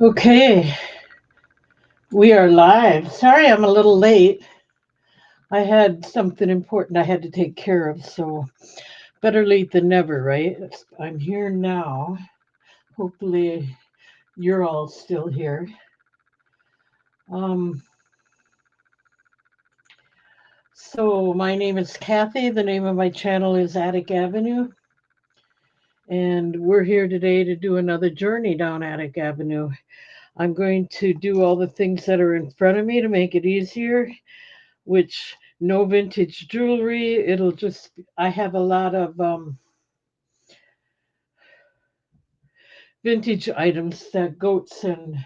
Okay, we are live. Sorry I'm a little late. I had something important I had to take care of, so better late than never, right? I'm here now. Hopefully, you're all still here. Um, so, my name is Kathy. The name of my channel is Attic Avenue, and we're here today to do another journey down Attic Avenue. I'm going to do all the things that are in front of me to make it easier, which no vintage jewelry. I have a lot of vintage items that Goats and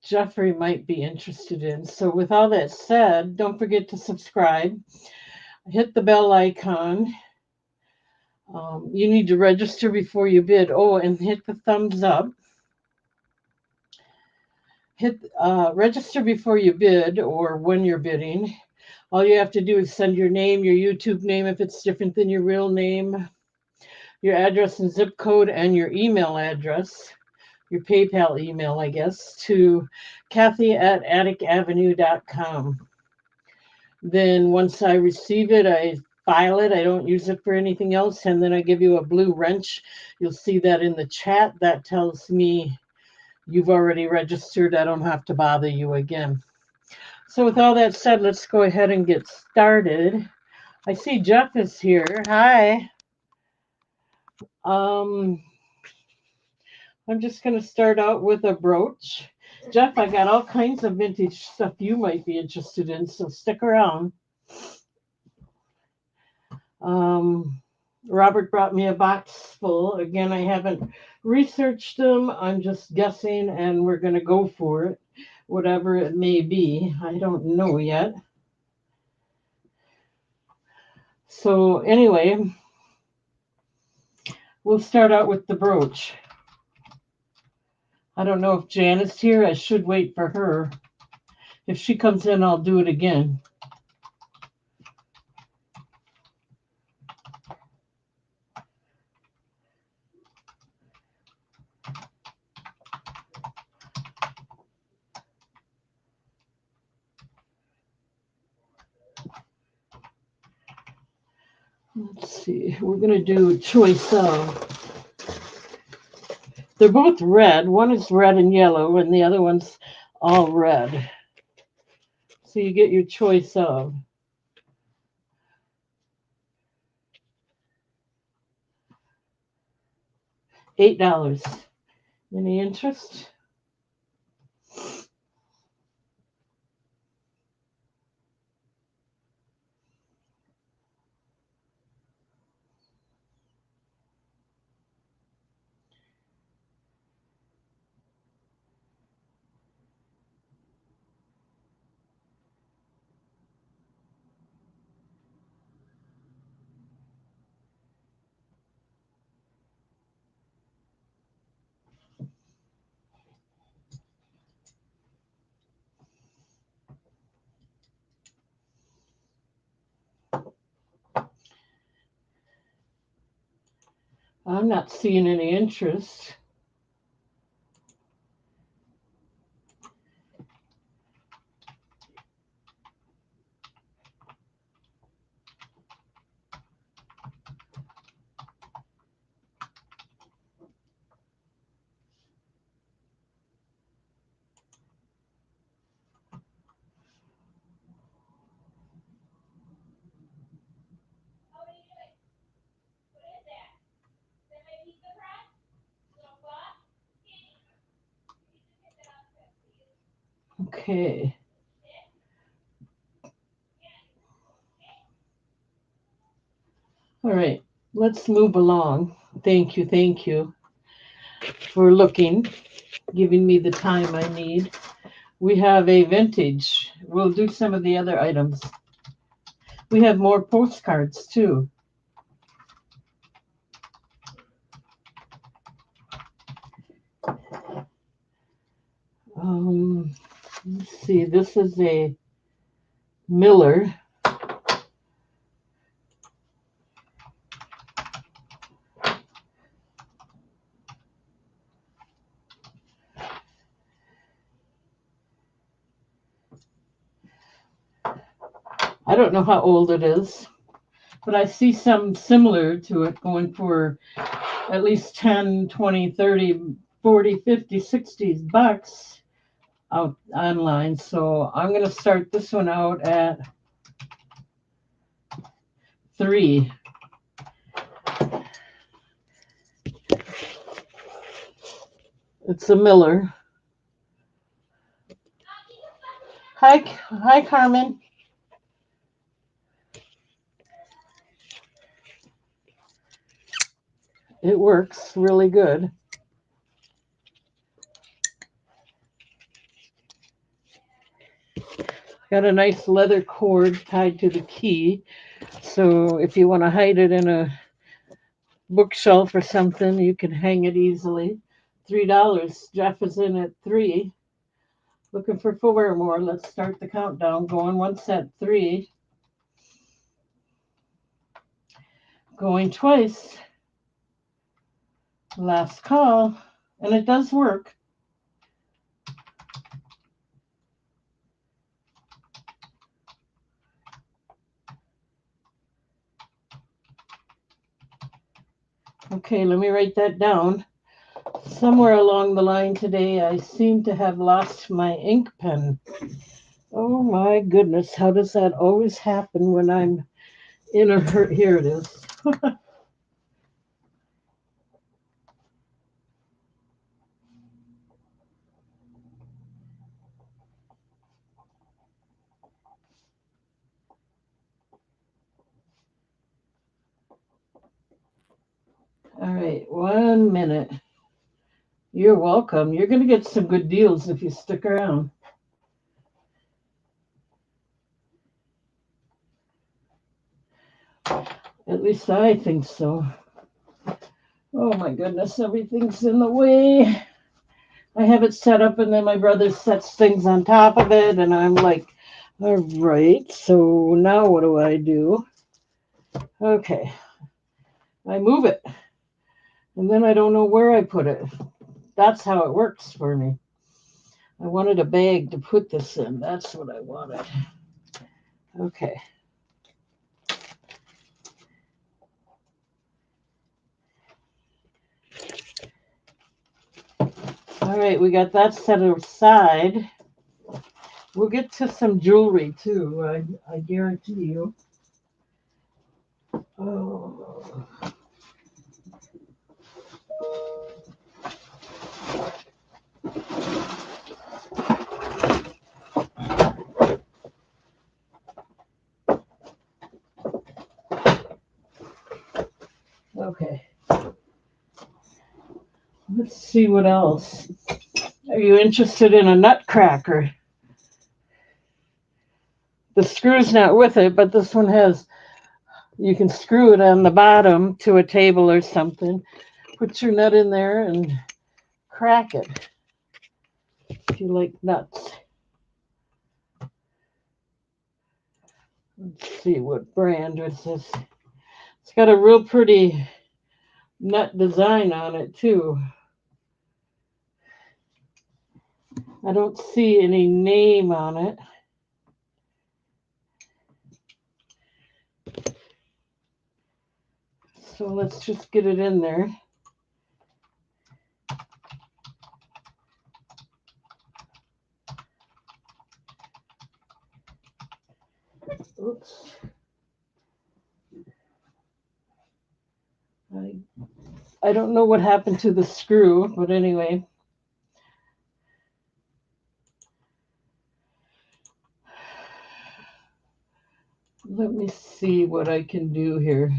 Jeffrey might be interested in. So, with all that said, don't forget to subscribe, hit the bell icon. You need to register before you bid. Oh, and hit the thumbs up. Register before you bid or when you're bidding. All you have to do is send your name, your YouTube name if it's different than your real name, your address and zip code, and your email address, your PayPal email, I guess, to Kathy@atticavenue.com. Then once I receive it, I file it. I don't use it for anything else. And then I give you a blue wrench. You'll see that in the chat. That tells me you've already registered. I don't have to bother you again. So with all that said, let's go ahead and get started. I see Jeff is here. Hi. Um, I'm just going to start out with a brooch. Jeff, I got all kinds of vintage stuff you might be interested in, so stick around. Robert brought me a box full. Again, I haven't researched them. I'm just guessing, and we're going to go for it, whatever it may be. I don't know yet. So, anyway, we'll start out with the brooch. I don't know if Jan is here. I should wait for her. If she comes in, I'll do it again. Let's see. We're going to do choice of. They're both red. One is red and yellow, and the other one's all red. So you get your choice of. $8. Any interest? I'm not seeing any interest. Okay. All right. Let's move along. Thank you for looking, giving me the time I need. We have a vintage. We'll do some of the other items. We have more postcards too. Let's see. This is a Miller. I don't know how old it is, but I see some similar to it going for at least 10, 20, 30, 40, 50, 60 bucks out online. So I'm going to start this one out at 3. It's a Miller. Hi, Carmen. It works really good. Got a nice leather cord tied to the key. So if you want to hide it in a bookshelf or something, you can hang it easily. $3. Jeff is in at 3. Looking for 4 or more. Let's start the countdown. Going once at 3. Going twice. Last call. And it does work. Okay, let me write that down. Somewhere along the line today, I seem to have lost my ink pen. Oh my goodness, how does that always happen when I'm in a hurry? Here it is. All right, 1 minute. You're welcome. You're going to get some good deals if you stick around. At least I think so. Oh my goodness, everything's in the way. I have it set up and then my brother sets things on top of it and I'm like, all right, so now what do I do? Okay, I move it and then I don't know where I put it. That's how it works for me. I wanted a bag to put this in. That's what I wanted. Okay. All right, we got that set aside. We'll get to some jewelry too, I guarantee you. Oh. Okay. Let's see what else. Are you interested in a nutcracker? The screw's not with it, but this one has, you can screw it on the bottom to a table or something. Put your nut in there and crack it if you like nuts. Let's see what brand is this. It's got a real pretty nut design on it too. I don't see any name on it. So let's just get it in there. Oops. I don't know what happened to the screw, but anyway. Let me see what I can do here.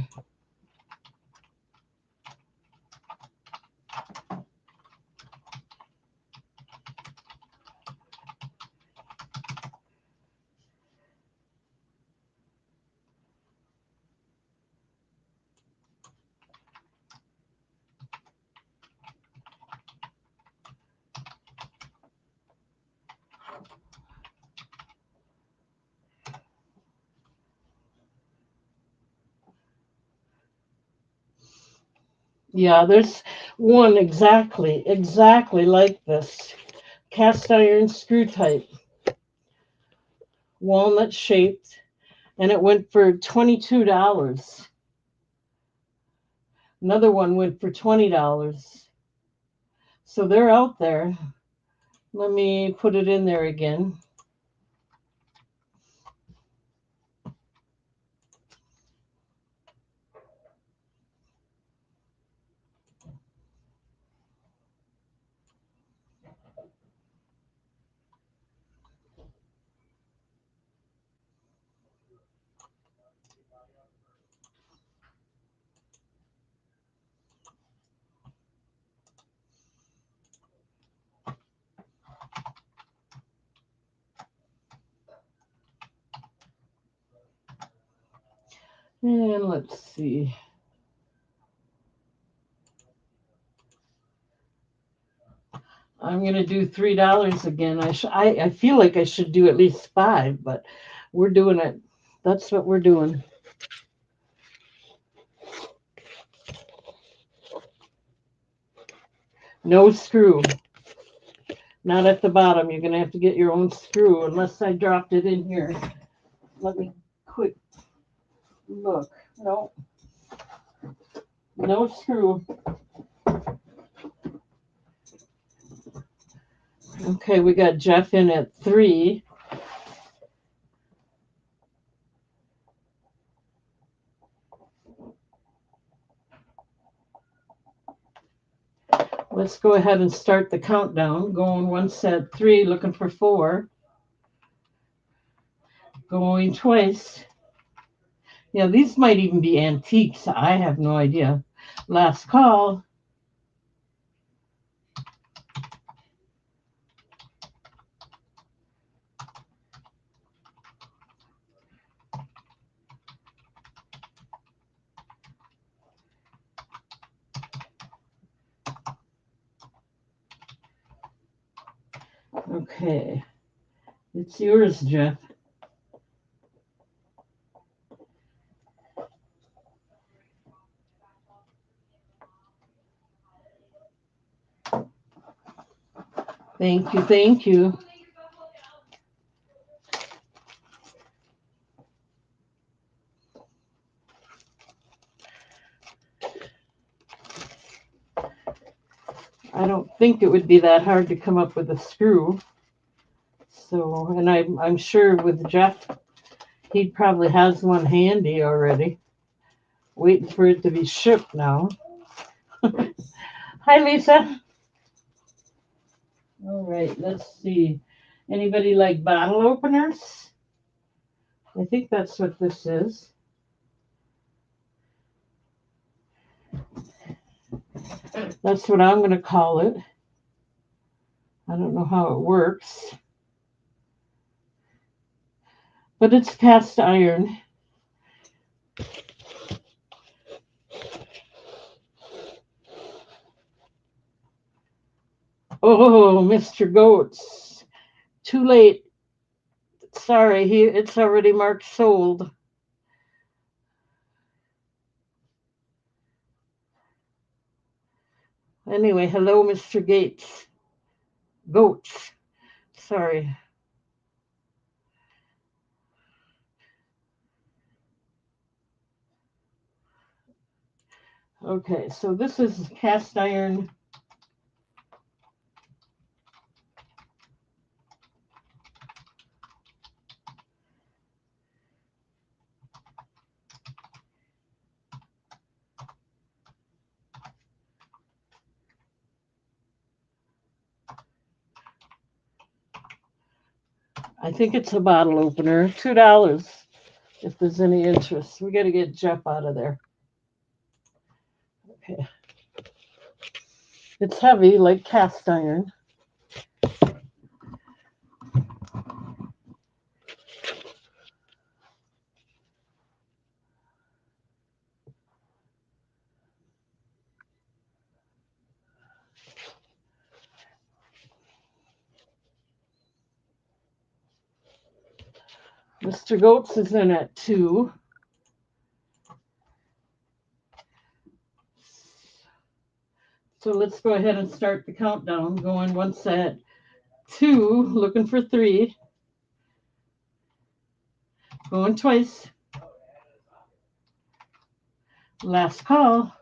Yeah, there's one exactly like this. Cast iron screw type. Walnut shaped. and it went for $22. Another one went for $20. So they're out there. Let me put it in there again. And let's see. I'm going to do $3 again. I feel like I should do at least 5, but we're doing it. That's what we're doing. No screw. Not at the bottom. You're going to have to get your own screw unless I dropped it in here. Let me quick look. No. No screw. Okay, we got Jeff in at 3. Let's go ahead and start the countdown. Going once at 3, looking for 4. Going twice. Yeah, these might even be antiques. I have no idea. Last call. Okay. It's yours, Jeff. Thank you, thank you. I don't think it would be that hard to come up with a screw. So, and I'm sure with Jeff, he probably has one handy already, waiting for it to be shipped now. Hi, Lisa. All right, let's see. Anybody like bottle openers? I think that's what this is. That's what I'm going to call it. I don't know how it works, but it's cast iron. Oh, Mr. Goats. Too late. Sorry, it's already marked sold. Anyway, hello, Mr. Gates. Goats. Sorry. Okay, so this is cast iron. I think it's a bottle opener. $2 if there's any interest. We got to get Jeff out of there. Okay. It's heavy, like cast iron. Mr. Goats is in at 2. So let's go ahead and start the countdown. Going once at 2, looking for 3. Going twice. Last call.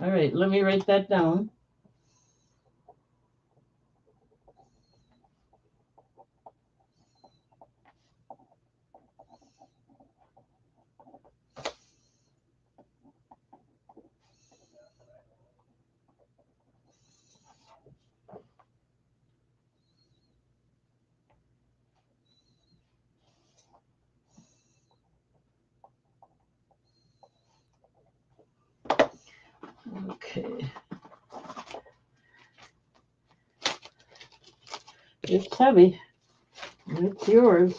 All right, let me write that down. Okay. It's heavy. It's yours.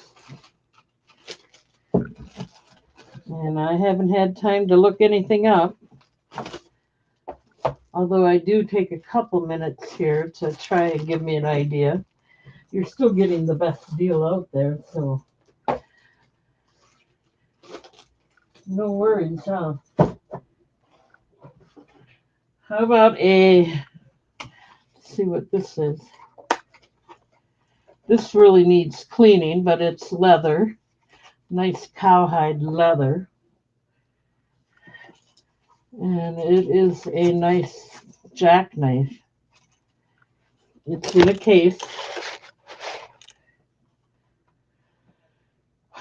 And I haven't had time to look anything up. Although I do take a couple minutes here to try and give me an idea. You're still getting the best deal out there, so no worries, huh? How about let's see what this is. This really needs cleaning, but it's leather. Nice cowhide leather. And it is a nice jackknife. It's in a case.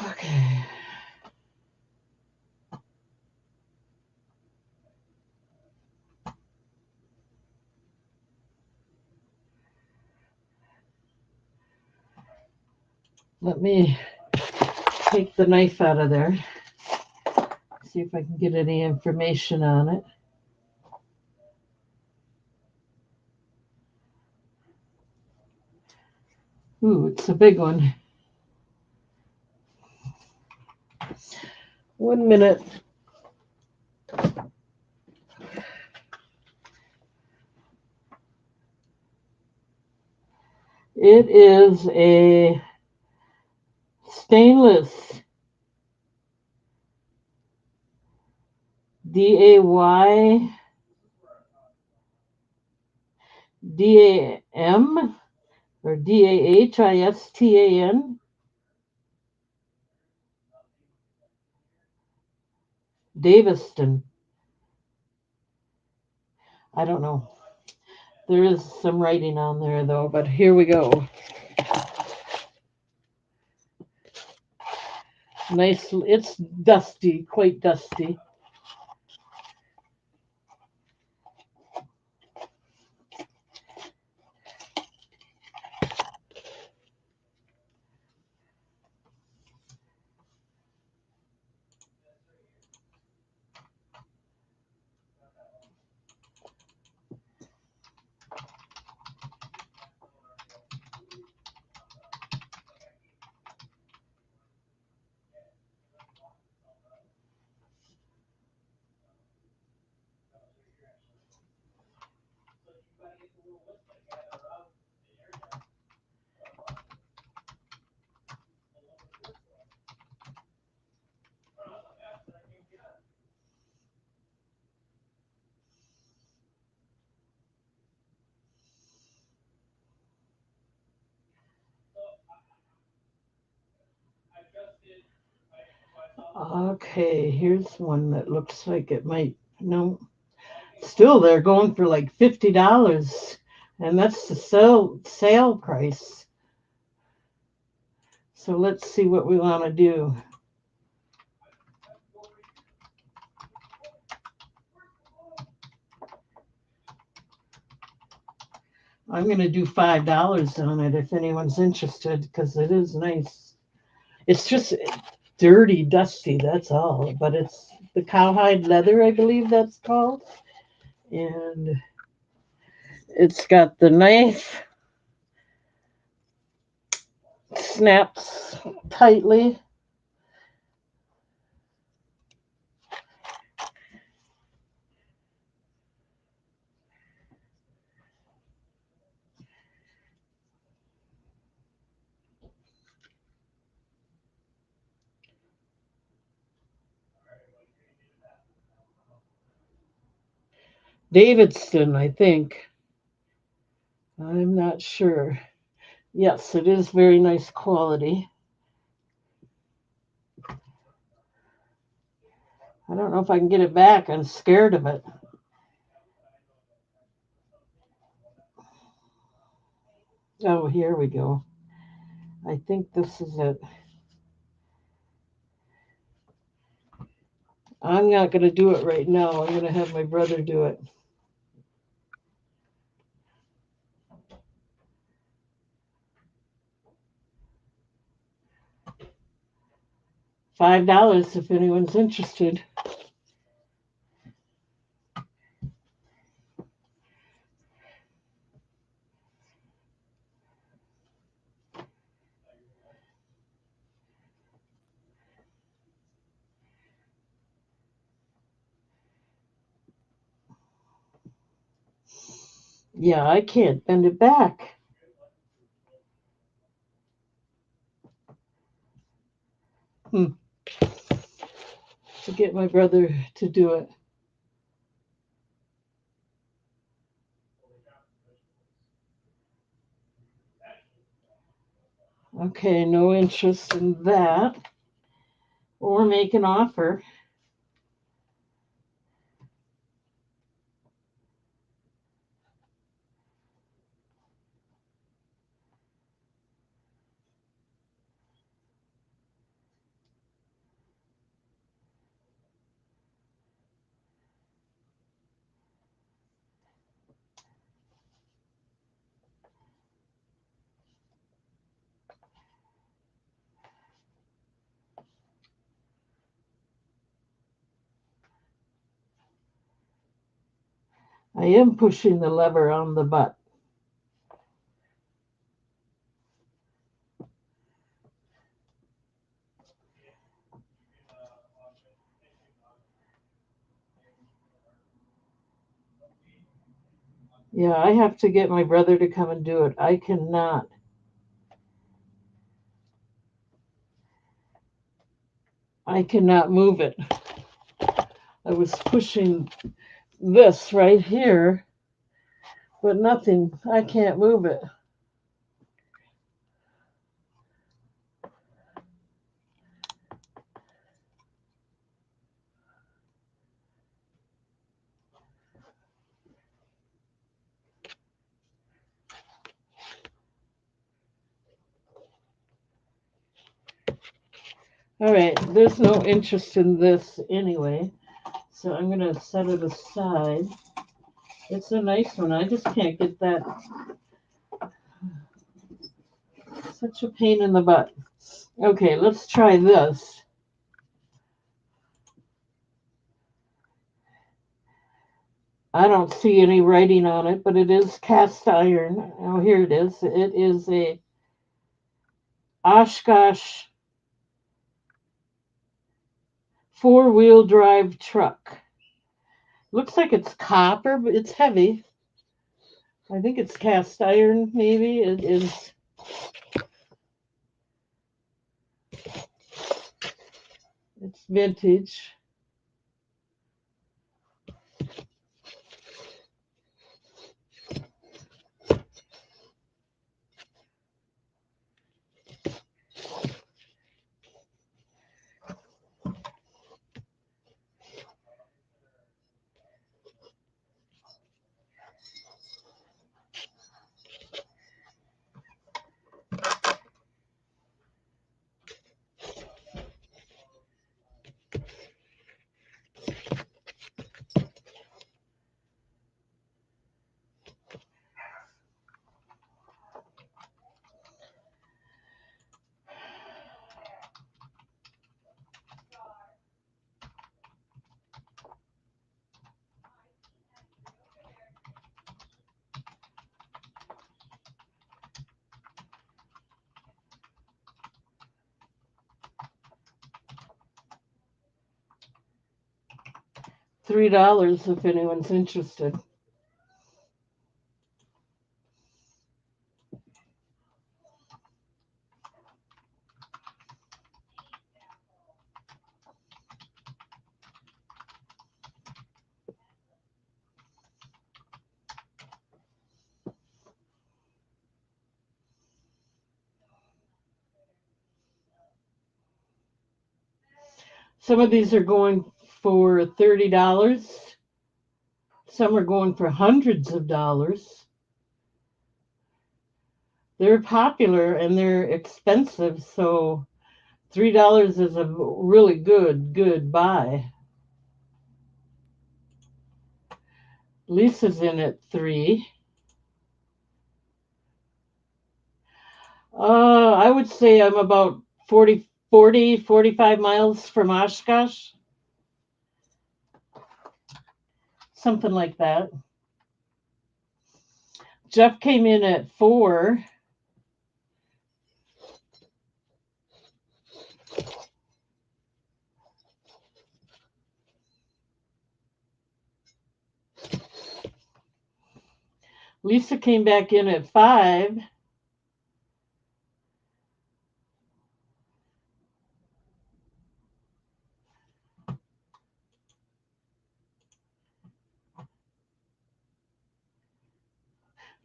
Okay. Let me take the knife out of there. See if I can get any information on it. Ooh, it's a big one. 1 minute. It is a stainless DAY DAM or DAHISTAN Daviston. I don't know. There is some writing on there though, but here we go. Nice. It's dusty, quite dusty. Okay, here's one that looks like it might, no, still they're going for like $50, and that's the sale price. So let's see what we want to do. I'm going to do $5 on it if anyone's interested, because it is nice. It's just dirty, dusty, that's all. But it's the cowhide leather, I believe that's called. And it's got the knife, snaps tightly. Davidson, I think. I'm not sure. Yes, it is very nice quality. I don't know if I can get it back. I'm scared of it. Oh, here we go. I think this is it. I'm not going to do it right now. I'm going to have my brother do it. $5 if anyone's interested. Yeah, I can't bend it back. To get my brother to do it. Okay, no interest in that. Or make an offer. I am pushing the lever on the butt. Yeah, I have to get my brother to come and do it. I cannot. I cannot move it. I was pushing this right here, but nothing. I can't move it. All right, there's no interest in this anyway, so I'm going to set it aside. It's a nice one. I just can't get that. Such a pain in the butt. Okay, let's try this. I don't see any writing on it, but it is cast iron. Oh, here it is. It is a Oshkosh four-wheel drive truck. Looks like it's copper, but it's heavy. I think it's cast iron, maybe. It is. It's vintage. $3 if anyone's interested. Some of these are going for $30. Some are going for hundreds of dollars. They're popular and they're expensive, so $3 is a really good buy. Lisa's in at 3. I would say I'm about 45 miles from Oshkosh. Something like that. Jeff came in at 4. Lisa came back in at 5.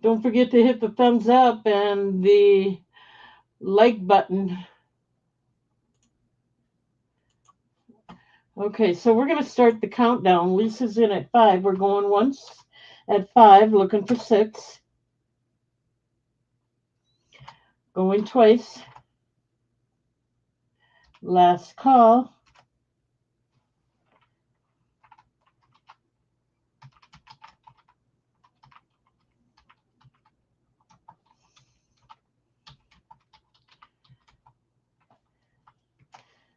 Don't forget to hit the thumbs up and the like button. Okay, so we're going to start the countdown. Lisa's in at 5. We're going once at 5, looking for 6. Going twice. Last call.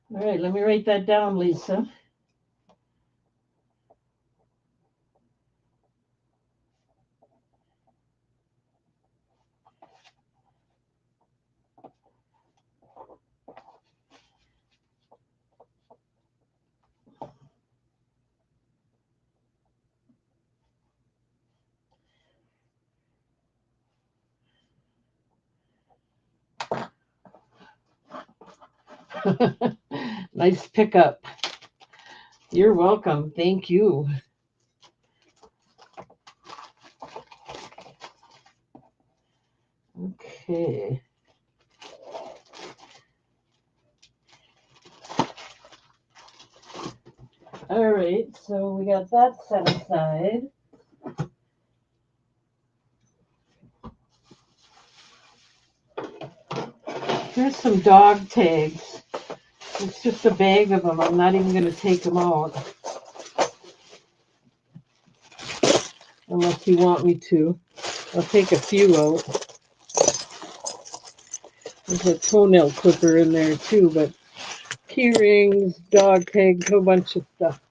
All right, let me write that down, Lisa. Nice pickup. You're welcome. Thank you. Okay. All right, so we got that set aside. Here's some dog tags. It's just a bag of them. I'm not even going to take them out. Unless you want me to. I'll take a few out. There's a toenail clipper in there too, but key rings, dog tags, a whole bunch of stuff.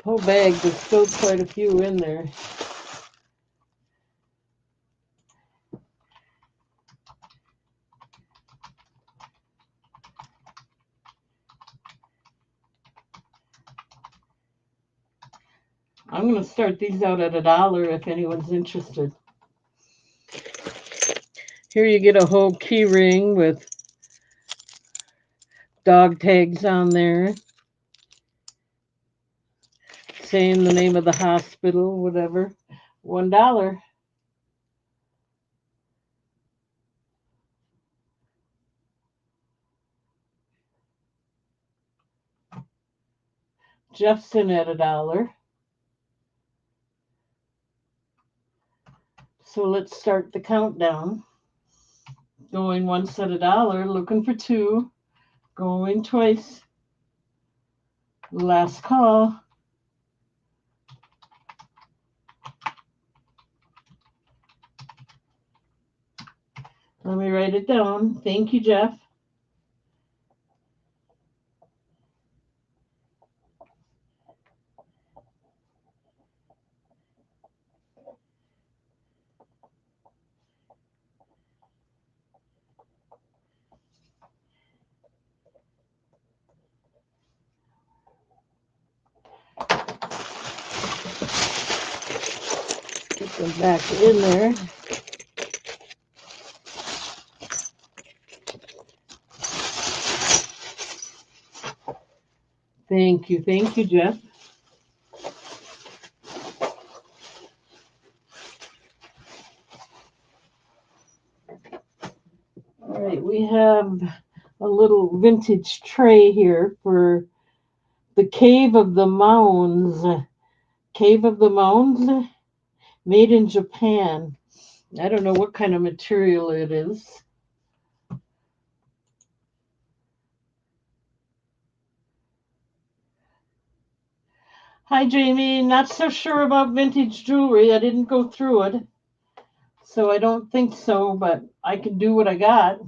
Whole bag, there's still quite a few in there. I'm going to start these out at $1 if anyone's interested. Here you get a whole key ring with dog tags on there, saying the name of the hospital, whatever. $1. Jeff's in at $1. So let's start the countdown. Going once at $1, looking for 2. Going twice. Last call. Let me write it down. Thank you, Jeff. Get them back in there. Thank you, Jeff. All right, we have a little vintage tray here for the Cave of the Mounds. Cave of the Mounds, made in Japan. I don't know what kind of material it is. Hi, Jamie. Not so sure about vintage jewelry. I didn't go through it, so I don't think so, but I can do what I got.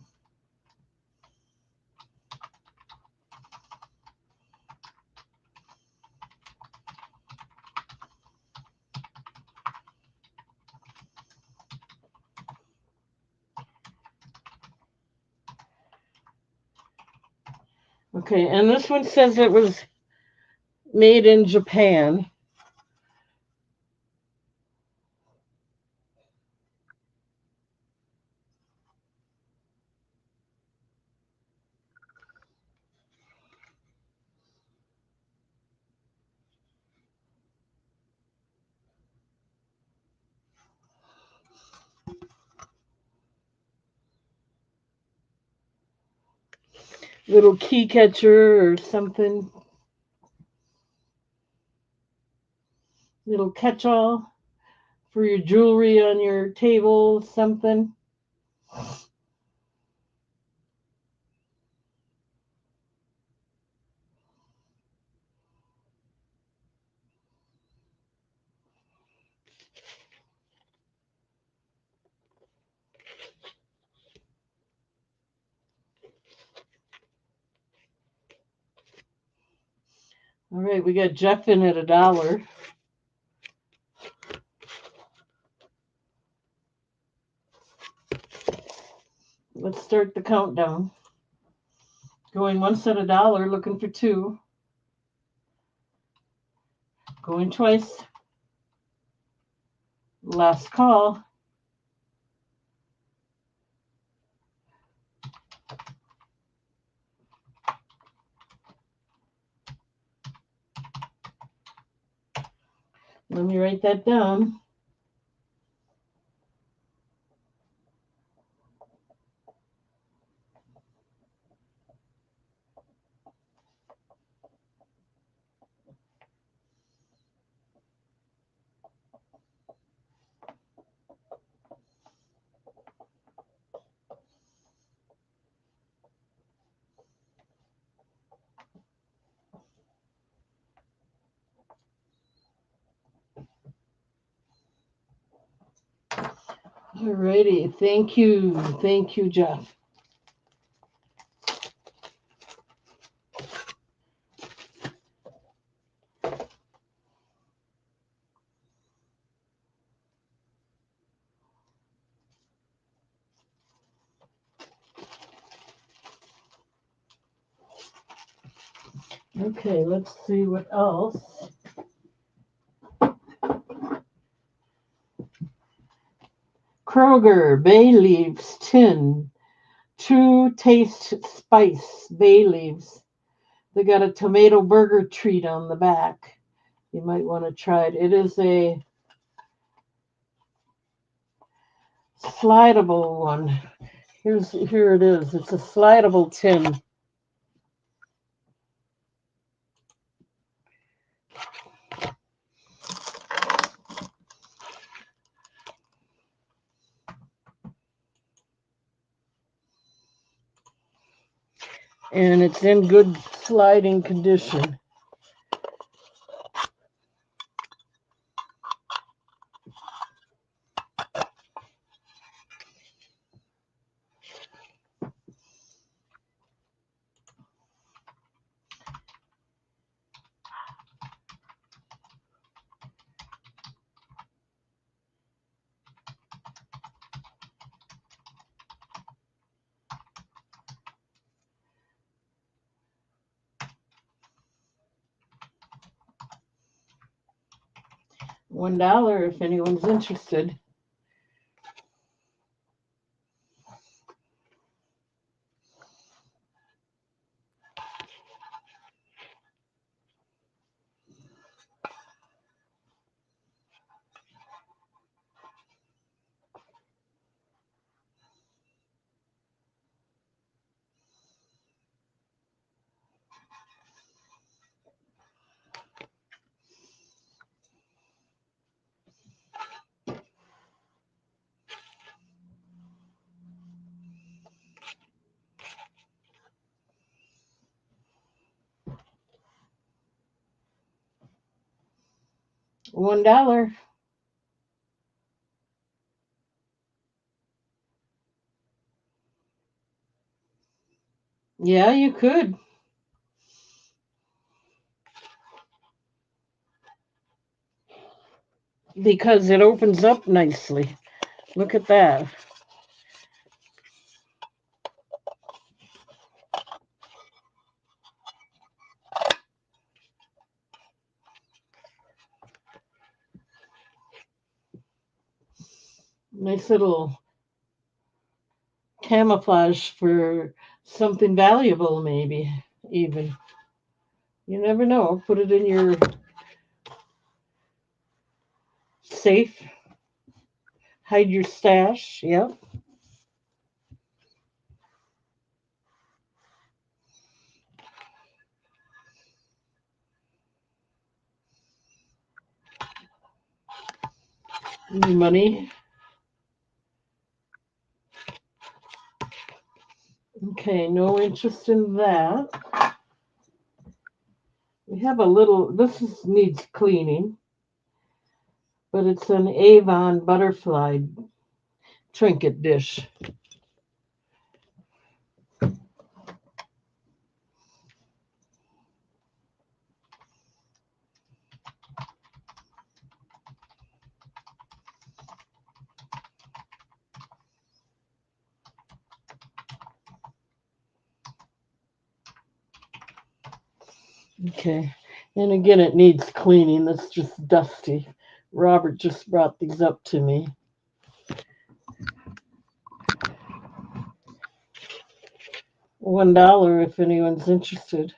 Okay, and this one says it was made in Japan. Little key catcher or something. Little catch-all for your jewelry on your table, something. All right, we got Jeff in at $1. Let's start the countdown. Going once at $1, looking for 2. Going twice. Last call. Let me write that down. All righty. Thank you. Thank you, Jeff. Okay, let's see what else. Kroger bay leaves tin, true taste spice bay leaves. They got a tomato burger treat on the back. You might want to try it. It is a slidable one. Here it is. It's a slidable tin. And it's in good sliding condition. $1 if anyone's interested. $1. Yeah, you could. Because it opens up nicely. Look at that. Nice little camouflage for something valuable, maybe, even. You never know. Put it in your safe, hide your stash. Yep. Money. Okay, no interest in that. We have a little, needs cleaning, but it's an Avon butterfly trinket dish. Okay, and again, it needs cleaning. That's just dusty. Robert just brought these up to me. $1 if anyone's interested.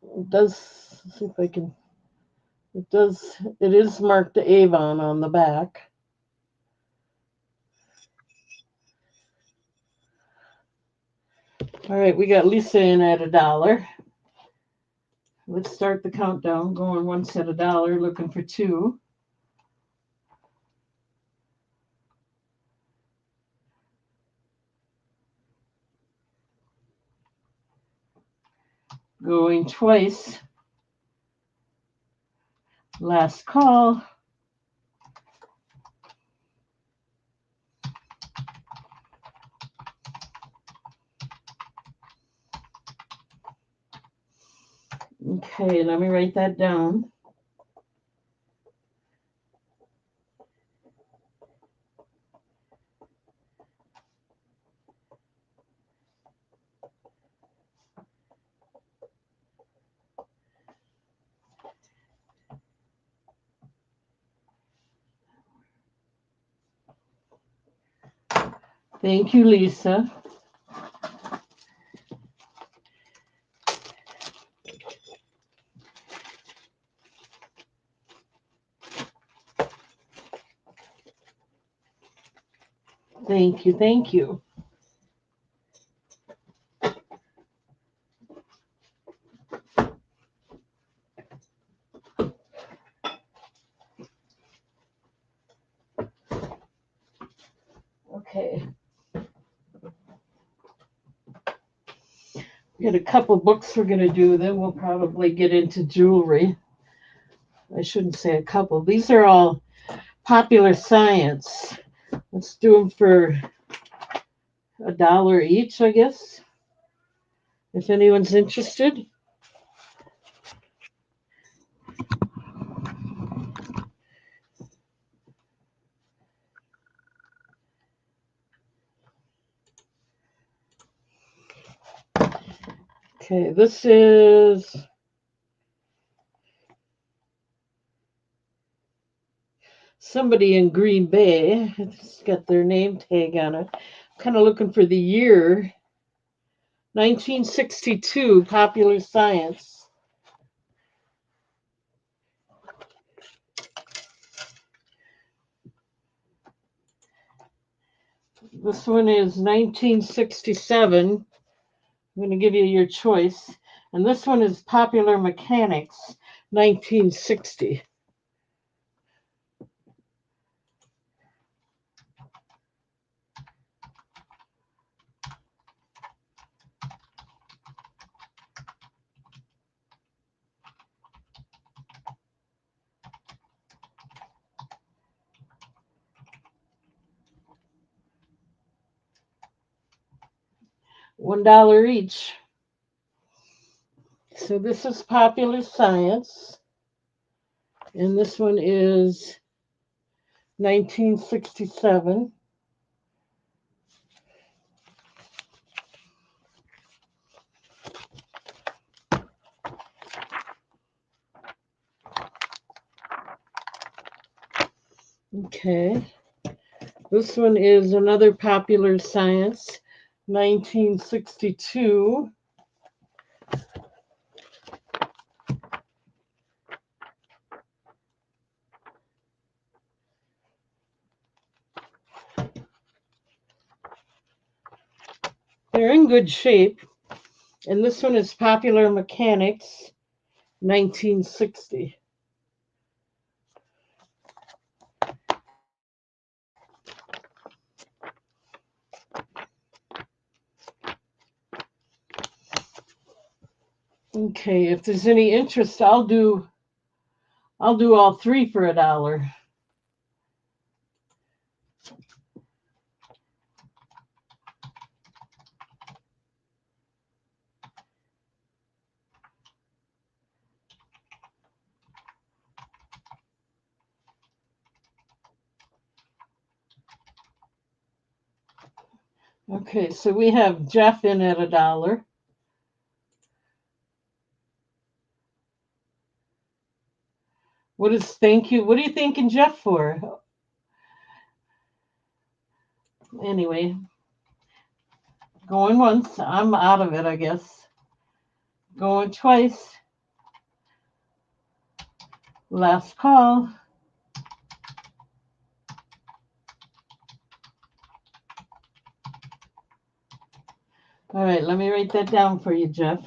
It does, see if I can, it is marked Avon on the back. All right, we got Lisa in at $1. Let's start the countdown. Going once at $1, looking for 2. Going twice. Last call. Okay, let me write that down. Thank you, Lisa. Thank you, thank you. Okay. We got a couple books we're going to do, then we'll probably get into jewelry. I shouldn't say a couple. These are all popular science. Let's do them for $1 each, I guess, if anyone's interested. Okay, this is somebody in Green Bay. It's got their name tag on it. I'm kind of looking for the year. 1962, Popular Science. This one is 1967. I'm going to give you your choice. And this one is Popular Mechanics, 1960. $1 each. So this is Popular Science, and this one is 1967. Okay. This one is another Popular Science, 1962. They're in good shape. And this one is Popular Mechanics, 1960. Okay, if there's any interest, I'll do all three for $1. Okay, so we have Jeff in at $1. Thank you? What are you thanking Jeff for? Anyway, going once, I'm out of it, I guess. Going twice. Last call. All right, let me write that down for you, Jeff.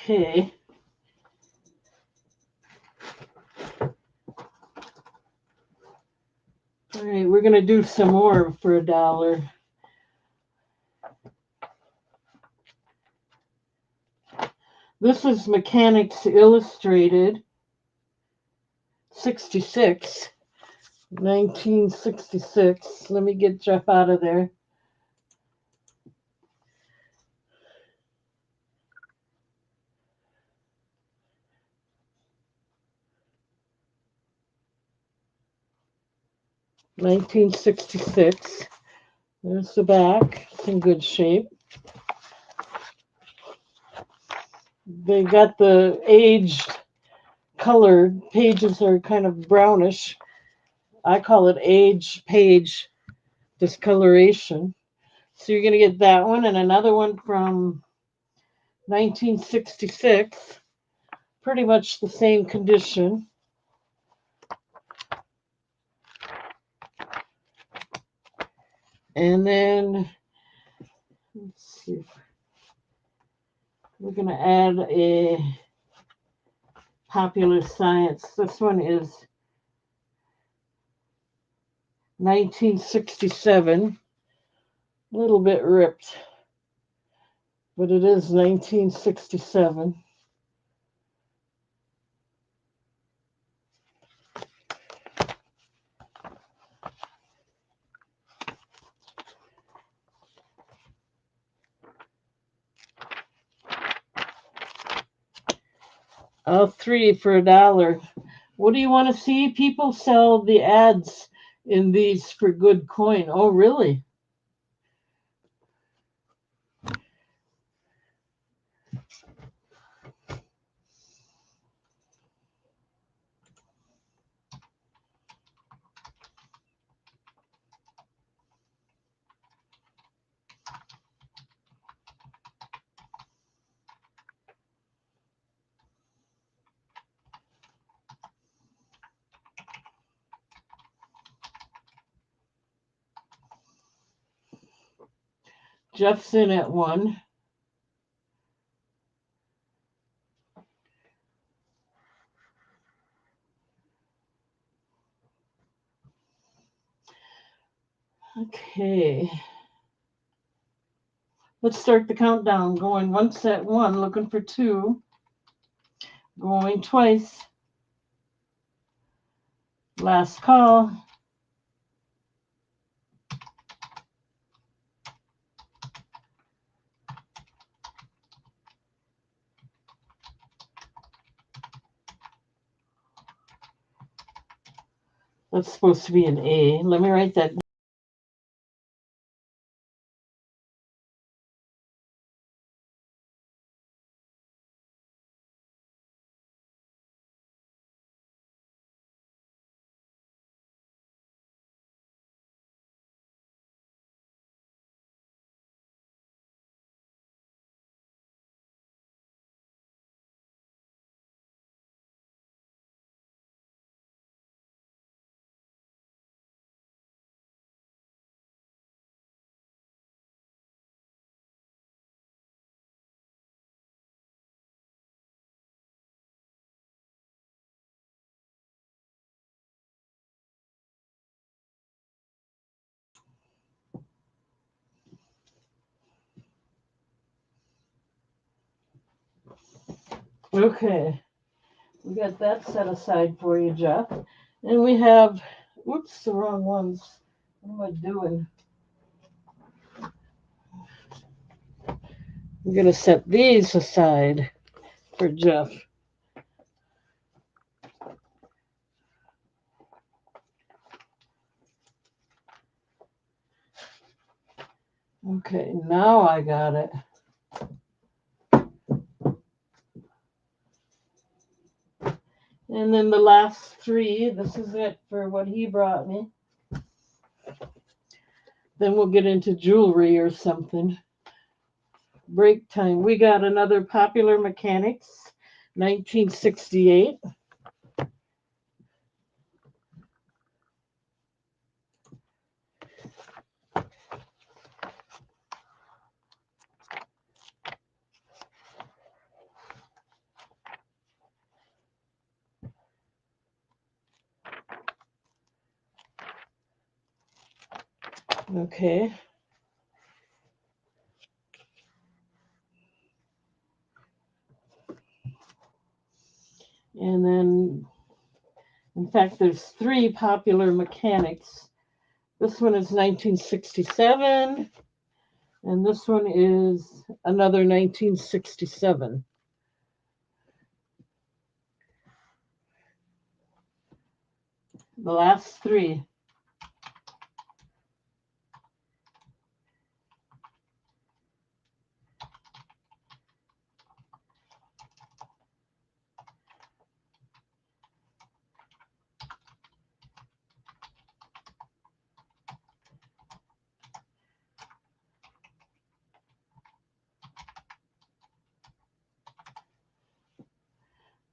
Okay. All right, we're going to do some more for $1. This is Mechanics Illustrated, 66, 1966. Let me get Jeff out of there. $1966. There's the back. It's in good shape. They got the aged colored pages are kind of brownish. I call it age page discoloration. So you're going to get that one and another one from 1966. Pretty much the same condition. And then, let's see, we're going to add a Popular Science. This one is 1967. A little bit ripped, but it is 1967. All three for $1. What do you want to see? People sell the ads in these for good coin. Oh, really? Jeff's in at 1. Okay. Let's start the countdown. Going once at 1, looking for 2. Going twice. Last call. That's supposed to be an A. Let me write that. Okay. We got that set aside for you, Jeff. And we have, whoops, the wrong ones. What am I doing? We're going to set these aside for Jeff. Okay, now I got it. And then the last 3, this is it for what he brought me. Then we'll get into jewelry or something. Break time. We got another Popular Mechanics, 1968. Okay. And then, in fact, there's 3 Popular Mechanics. This one is 1967, and this one is another 1967. The last 3.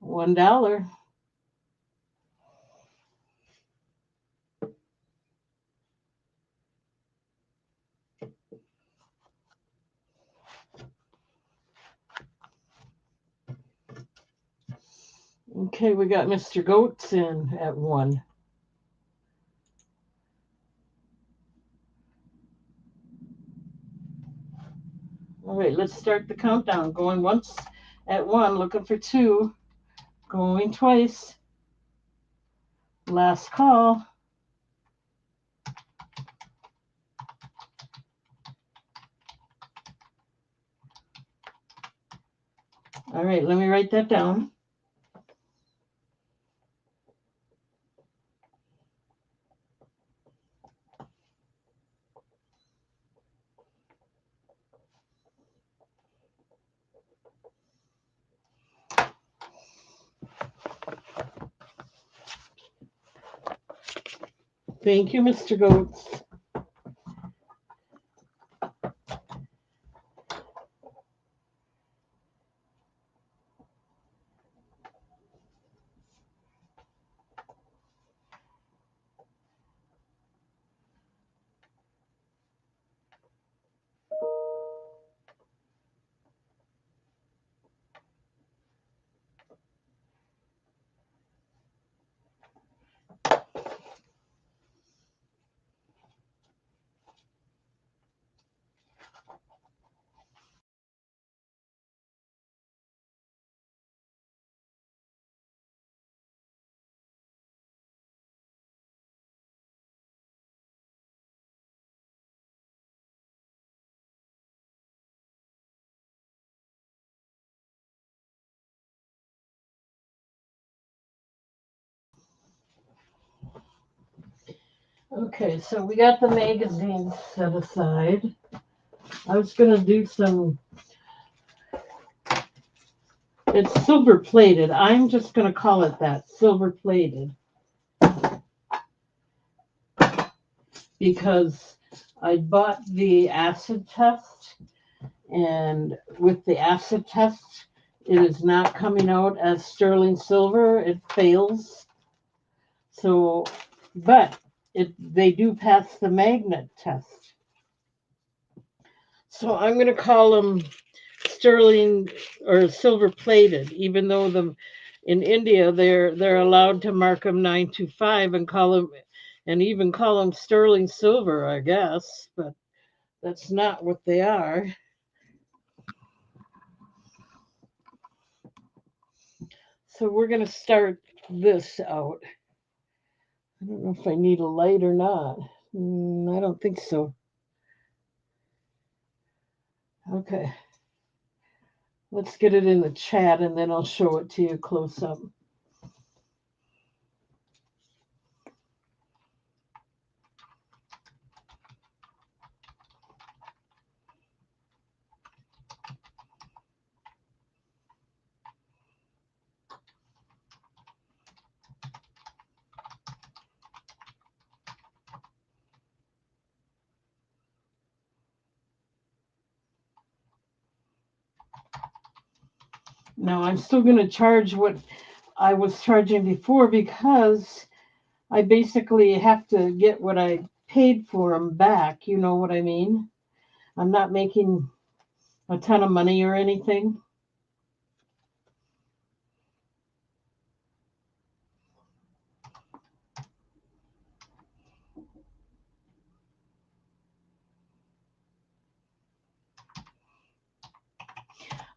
$1. Okay, we got Mr. Goats in at 1. All right, let's start the countdown. Going once at 1, looking for 2. Going twice. Last call. All right, let me write that down. Thank you, Mr. Goats. Okay, so we got the magazines set aside. I was going to do some, it's silver plated. I'm just going to call it that, silver plated. Because I bought the acid test, and with the acid test, it is not coming out as sterling silver. It fails. So, but they do pass the magnet test. So I'm going to call them sterling or silver plated, even though in India they're allowed to mark them 925 and call them and even call them sterling silver, I guess, but that's not what they are. So we're going to start this out. I don't know if I need a light or not. I don't think so. Okay. Let's get it in the chat and then I'll show it to you close up. Now I'm still going to charge what I was charging before because I basically have to get what I paid for them back. You know what I mean? I'm not making a ton of money or anything.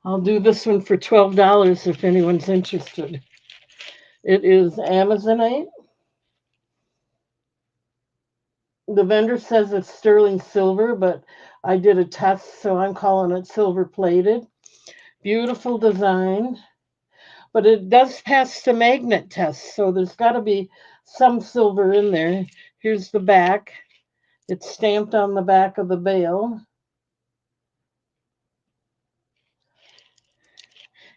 I'll do this one for $12 if anyone's interested. It is Amazonite. The vendor says it's sterling silver, but I did a test, so I'm calling it silver plated. Beautiful design, but it does pass the magnet test, so there's got to be some silver in there. Here's the back. It's stamped on the back of the bale.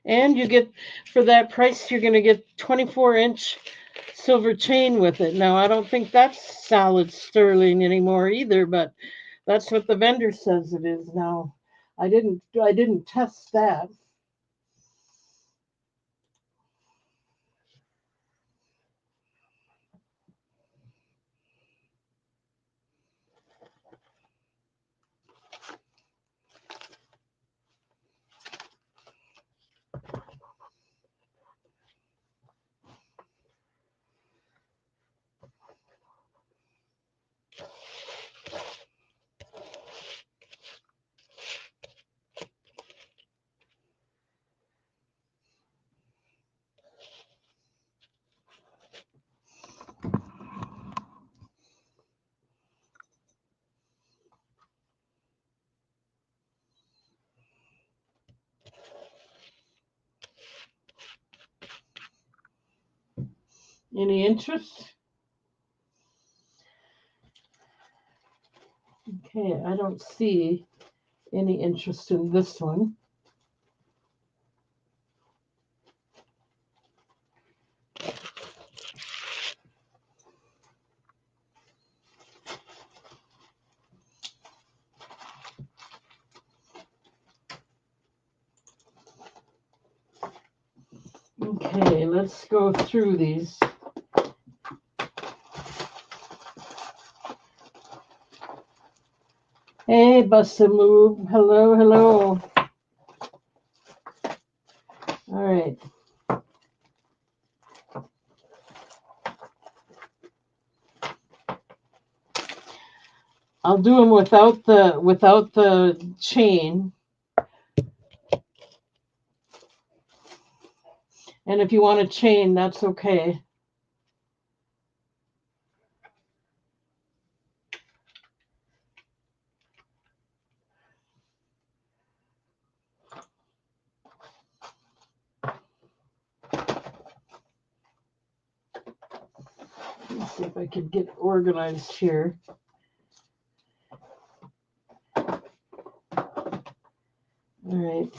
And you get, for that price, you're going to get 24-inch silver chain with it. Now, I don't think that's solid sterling anymore either, but that's what the vendor says it is now. I didn't test that. Any interest? Okay, I don't see any interest in this one. Okay, let's go through these. Hey, Busta Move. Hello, hello. All right. I'll do them without the chain. And if you want a chain, that's okay. Let's see if I can get organized here. All right.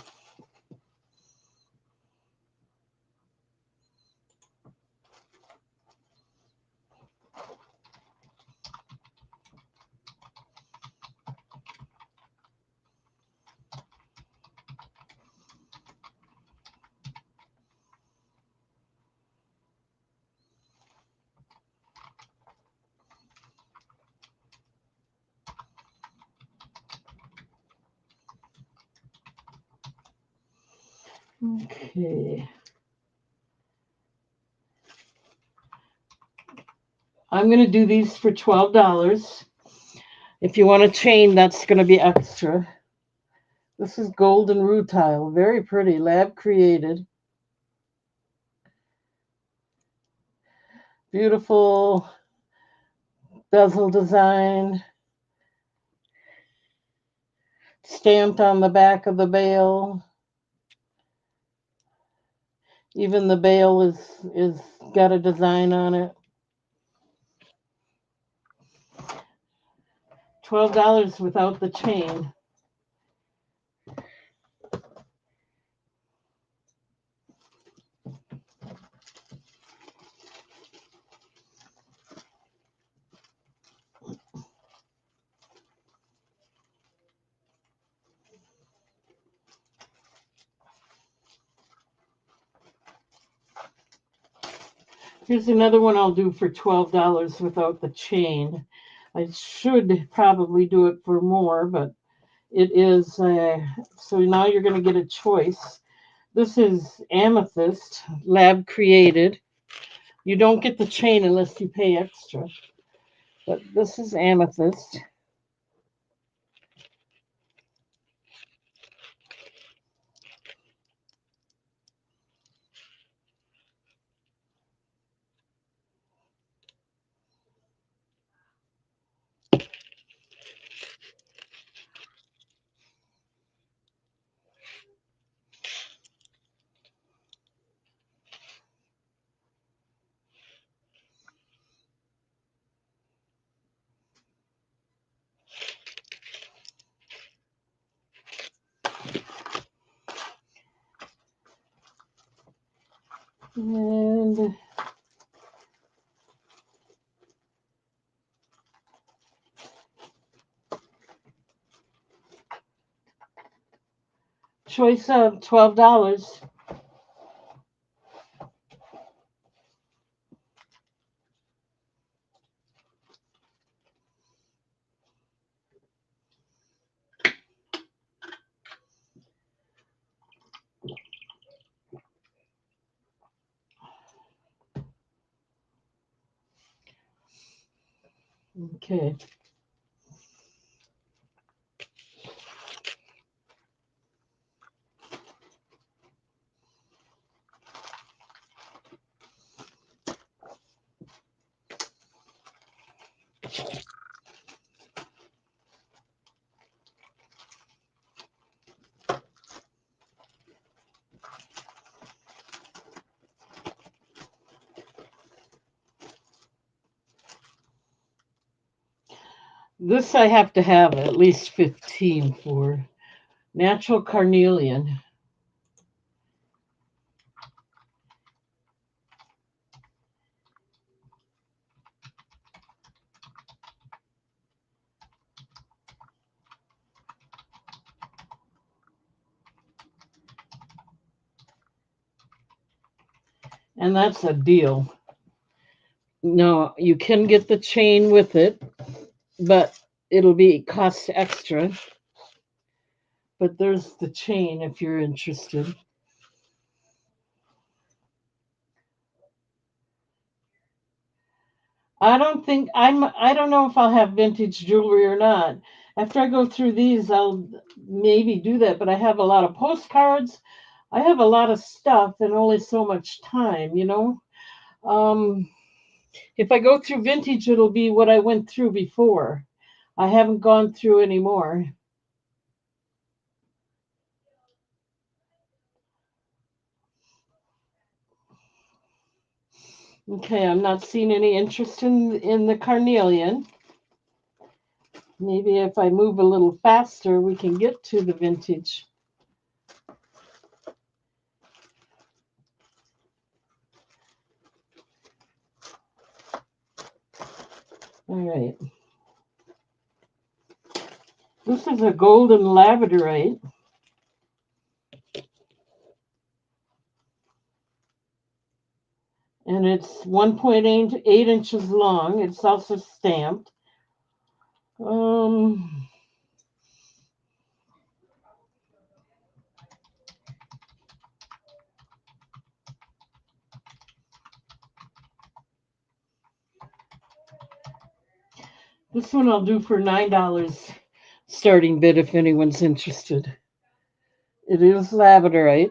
Okay. I'm going to do these for $12. If you want a chain, that's going to be extra. This is golden rutile, very pretty, lab created. Beautiful bezel design, stamped on the back of the bale. Even the bale is got a design on it. $12 without the chain. Here's another one I'll do for $12 without the chain. I should probably do it for more, but it is, so now you're going to get a choice. This is amethyst, lab created. You don't get the chain unless you pay extra. But this is amethyst. And choice of $12. Okay. This I have to have at least 15 for. Natural carnelian. And that's a deal. No, you can get the chain with it, but it'll be cost extra. But there's the chain if you're interested. I don't know if I'll have vintage jewelry or not. After I go through these, I'll maybe do that, but I have a lot of postcards. I have a lot of stuff and only so much time. Um, if I go through vintage, it'll be what I went through before. I haven't gone through any more. Okay, I'm not seeing any interest in the carnelian. Maybe if I move a little faster, we can get to the vintage. All right. This is a golden labradorite. And it's 1.8 inches long. It's also stamped. This one I'll do for $9 starting bid if anyone's interested. It is labradorite.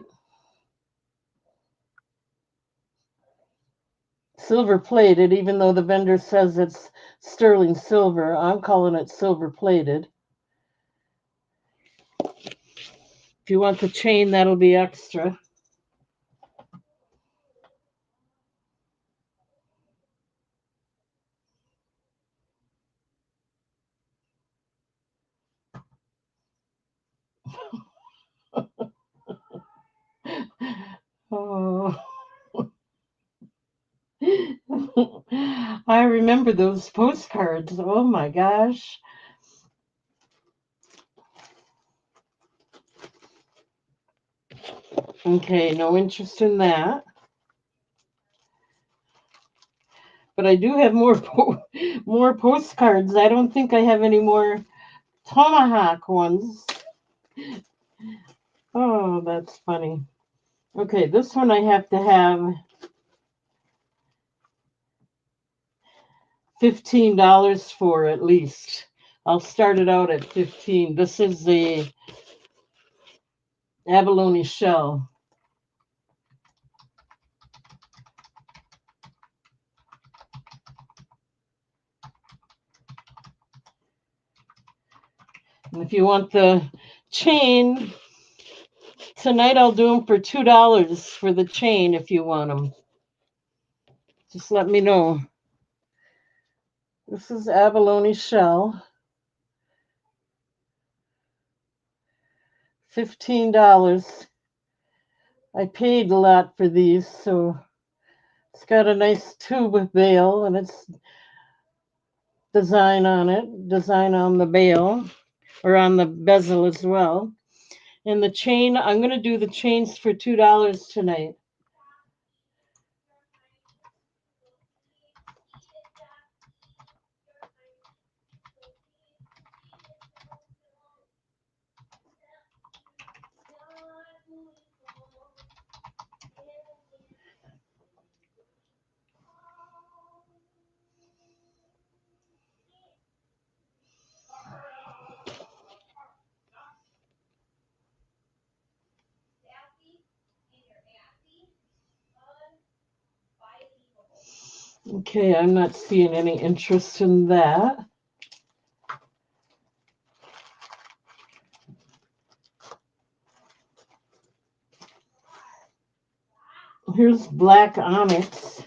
Silver plated, even though the vendor says it's sterling silver, I'm calling it silver plated. If you want the chain, that'll be extra. Oh. I remember those postcards. Oh my gosh. Okay, no interest in that. But I do have more postcards. I don't think I have any more tomahawk ones. Oh, that's funny. Okay, this one I have to have $15 for at least. I'll start it out at 15. This is the abalone shell. And if you want the chain, tonight I'll do them for $2 for the chain if you want them. Just let me know. This is abalone shell. $15. I paid a lot for these, so it's got a nice tube bail and it's design on the bail or on the bezel as well. And the chain, I'm going to do the chains for $2 tonight. Okay, I'm not seeing any interest in that. Here's black onyx,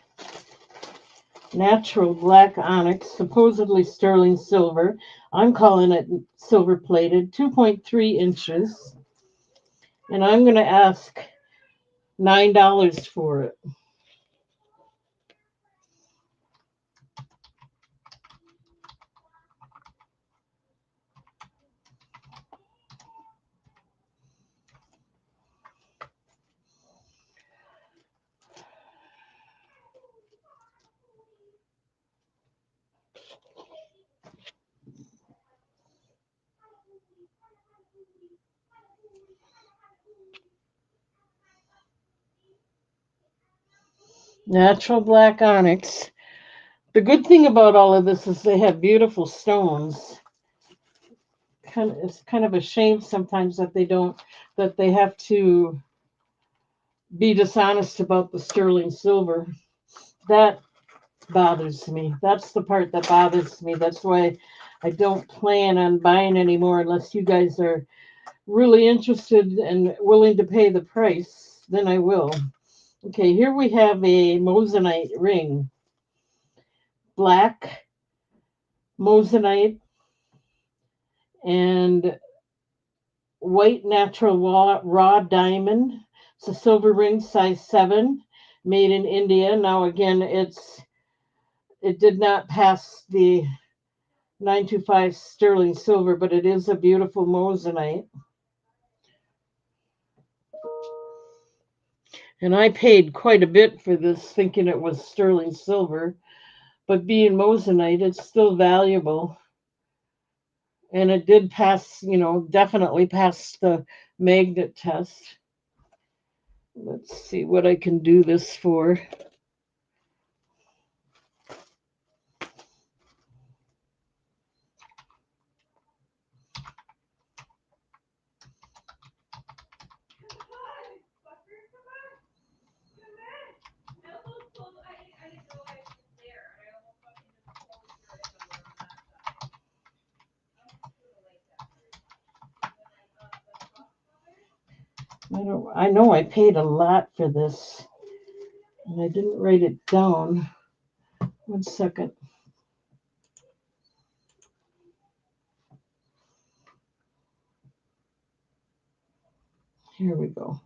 natural black onyx, supposedly sterling silver. I'm calling it silver plated, 2.3 inches. And I'm going to ask $9 for it. Natural black onyx. The good thing about all of this is they have beautiful stones. It's kind of a shame sometimes that they have to be dishonest about the sterling silver. That bothers me. That's the part that bothers me. That's why I don't plan on buying anymore unless you guys are really interested and willing to pay the price. Then I will. Okay, here we have a moissanite ring. Black moissanite and white natural raw diamond. It's a silver ring, size 7, made in India. Now again, it did not pass the 925 sterling silver, but it is a beautiful moissanite. And I paid quite a bit for this, thinking it was sterling silver, but being moissanite, it's still valuable. And it did pass, definitely pass the magnet test. Let's see what I can do this for. I know I paid a lot for this, and I didn't write it down. 1 second. Here we go.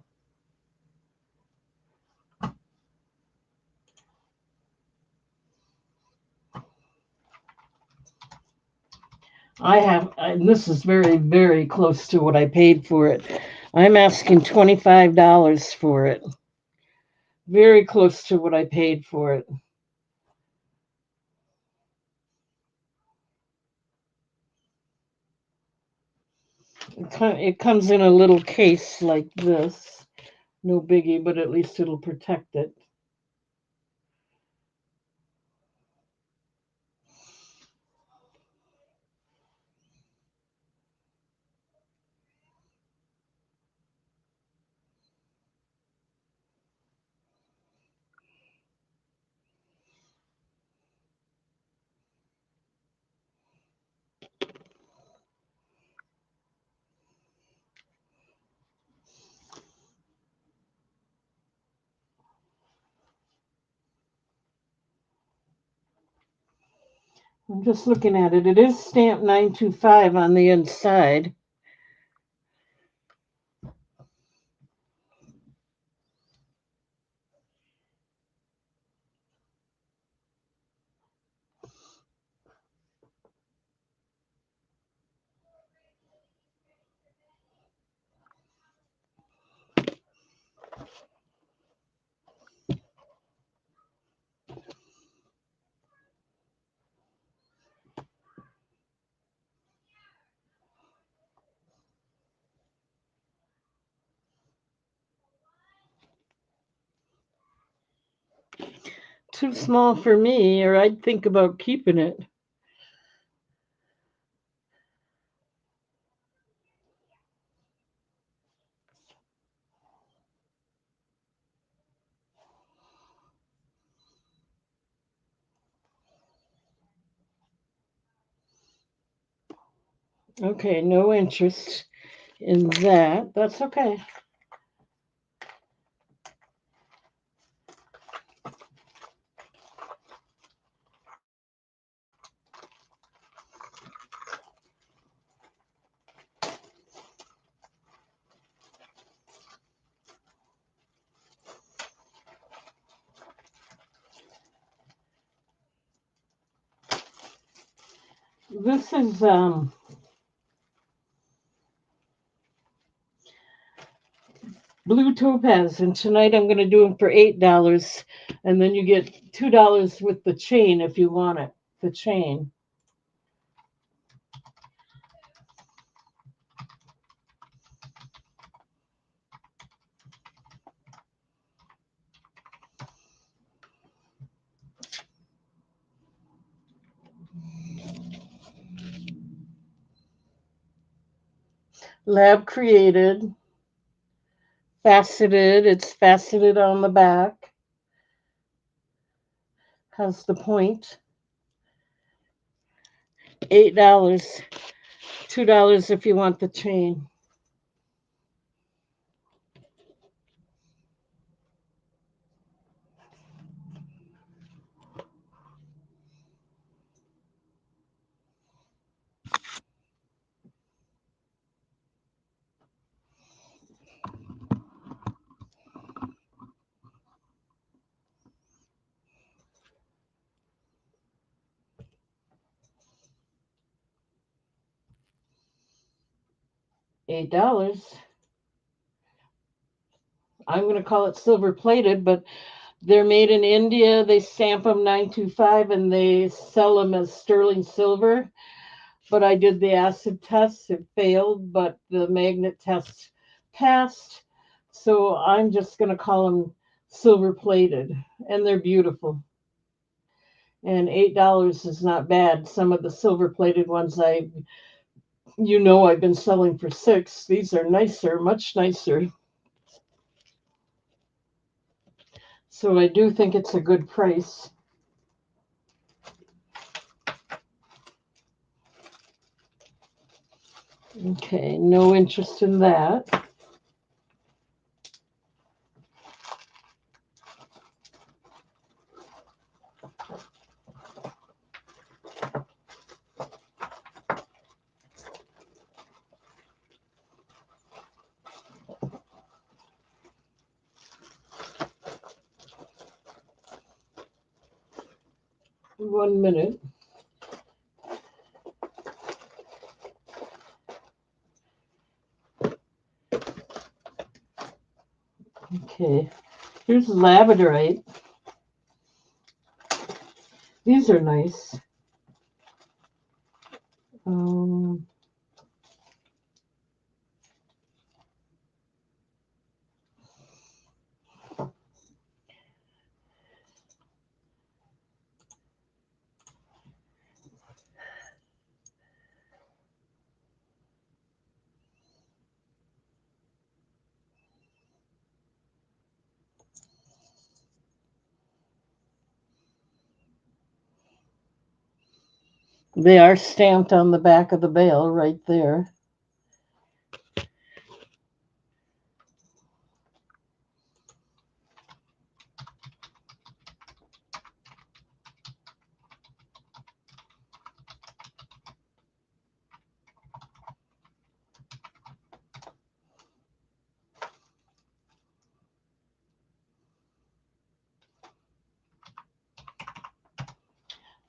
And this is very, very close to what I paid for it. I'm asking $25 for it. Very close to what I paid for it. It comes in a little case like this. No biggie, but at least it'll protect it. I'm just looking at it. It is stamped 925 on the inside. Too small for me, or I'd think about keeping it. Okay, no interest in that. That's okay. This is blue topaz, and tonight I'm going to do them for $8, and then you get $2 with the chain if you want it. The chain. Lab created, faceted. It's faceted on the back. Has the point. $8, $2 if you want the chain. $8. I'm going to call it silver plated, but they're made in India. They stamp them 925 and they sell them as sterling silver. But I did the acid test. It failed, but the magnet test passed. So I'm just going to call them silver plated, and they're beautiful. And $8 is not bad. Some of the silver plated ones I've been selling for 6. These are nicer, much nicer. So I do think it's a good price. Okay, no interest in that. One minute. Okay, here's labradorite. These are nice. Um, they are stamped on the back of the bale right there.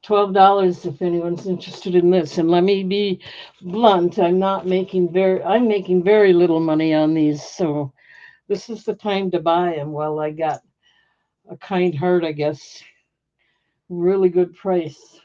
$12 if anyone's interested in this. And let me be blunt, I'm making very little money on these, so this is the time to buy them while I got a kind heart, I guess. Really good price.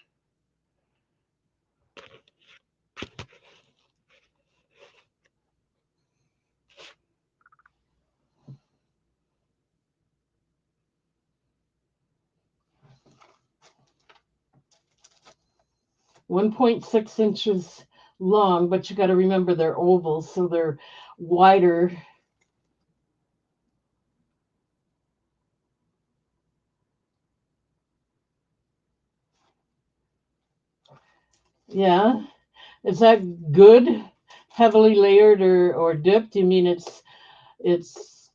.6 inches long, but you got to remember they're ovals, so they're wider. Yeah. Is that good? Heavily layered or dipped? You mean it's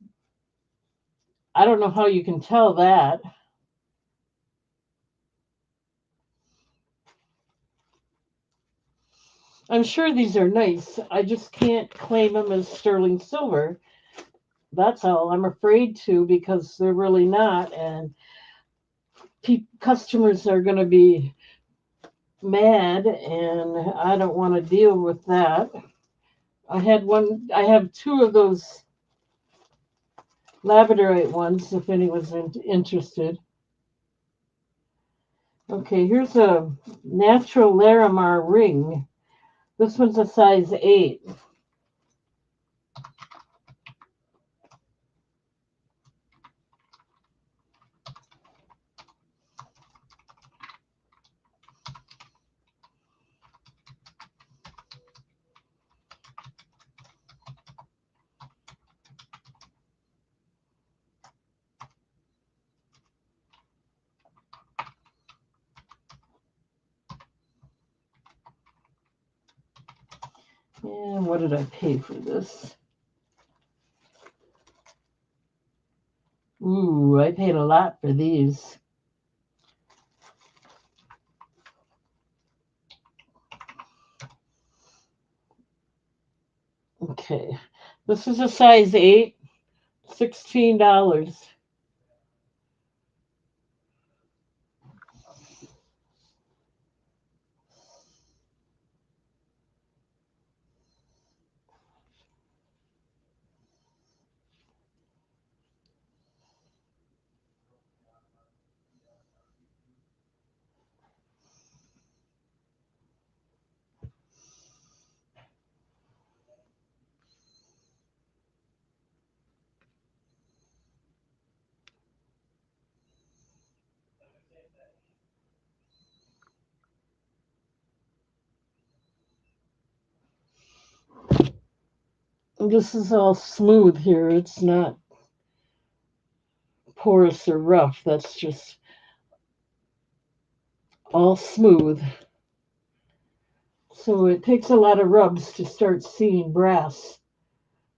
I don't know how you can tell that. I'm sure these are nice. I just can't claim them as sterling silver. That's all. I'm afraid to because they're really not, and customers are going to be mad, and I don't want to deal with that. I have 2 of those labradorite ones if anyone's interested. Okay, here's a natural Larimar ring. This one's a size 8. And what did I pay for this? Ooh, I paid a lot for these. Okay, this is a size 8, $16. This is all smooth here. It's not porous or rough. That's just all smooth. So it takes a lot of rubs to start seeing brass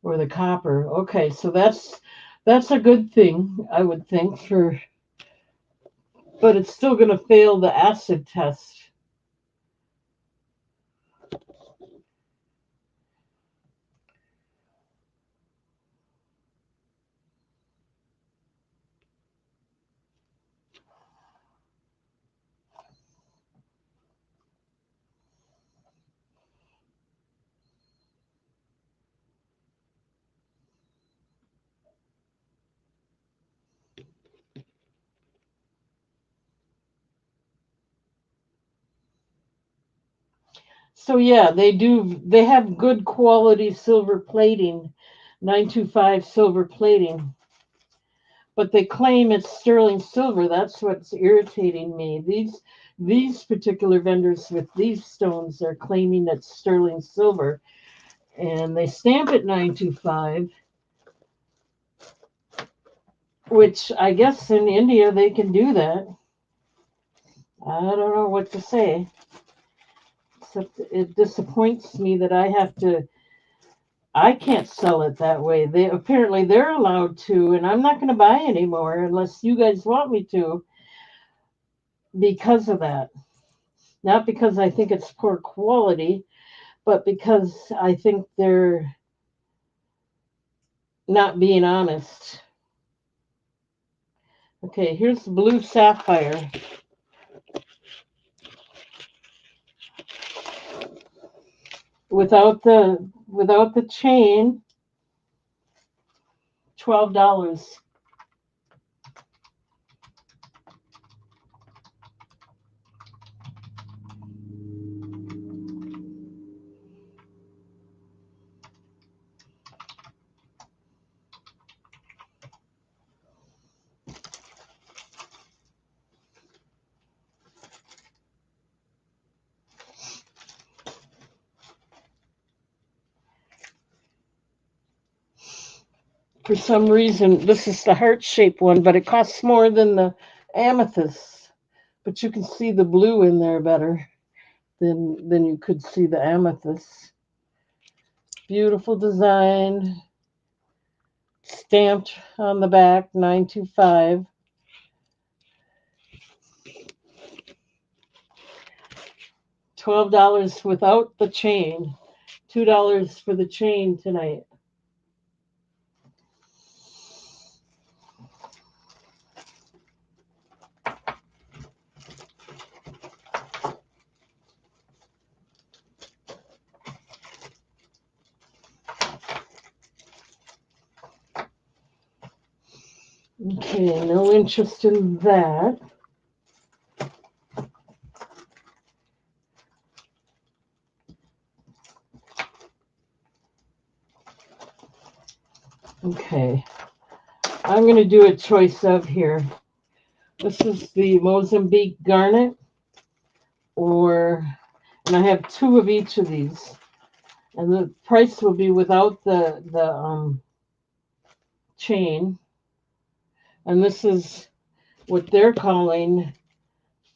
or the copper. Okay, so that's a good thing, I would think, for, but it's still going to fail the acid test. So yeah, they have good quality silver plating, 925 silver plating, but they claim it's sterling silver. That's what's irritating me. These particular vendors with these stones are claiming it's sterling silver, and they stamp it 925, which I guess in India they can do that. I don't know what to say, except it disappoints me that I can't sell it that way. They apparently they're allowed to, and I'm not going to buy anymore unless you guys want me to because of that. Not because I think it's poor quality, but because I think they're not being honest. Okay, here's blue sapphire without the chain, $12. For some reason, this is the heart shaped one, but it costs more than the amethyst. But you can see the blue in there better than you could see the amethyst. Beautiful design, stamped on the back, 925. $12 without the chain. $2 for the chain tonight. Okay, no interest in that. Okay, I'm going to do a choice of here. This is the Mozambique garnet, and I have two of each of these. And the price will be without the chain. And this is what they're calling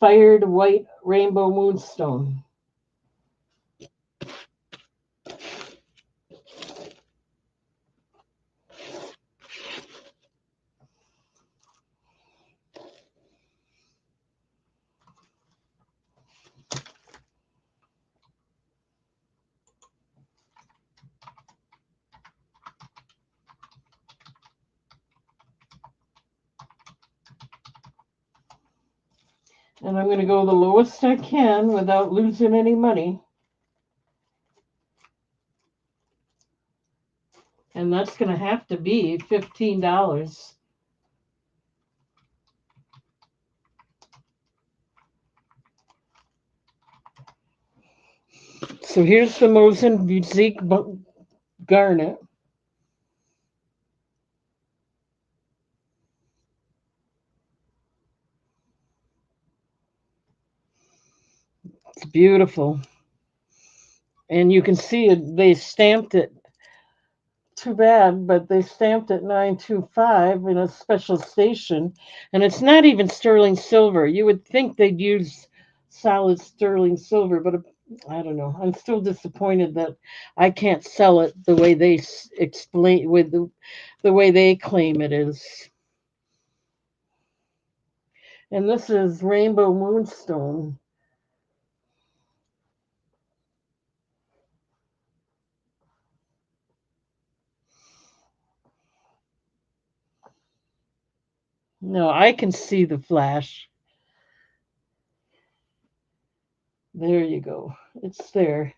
fired white rainbow moonstone. And I'm going to go the lowest I can without losing any money. And that's going to have to be $15. So here's the Mozambique garnet. It's beautiful. And you can see it, they stamped it too bad, but they stamped it 925 in a special station, and it's not even sterling silver. You would think they'd use solid sterling silver, but I don't know. I'm still disappointed that I can't sell it the way they explain with the way they claim it is. And this is Rainbow Moonstone. No, I can see the flash. There you go. It's there.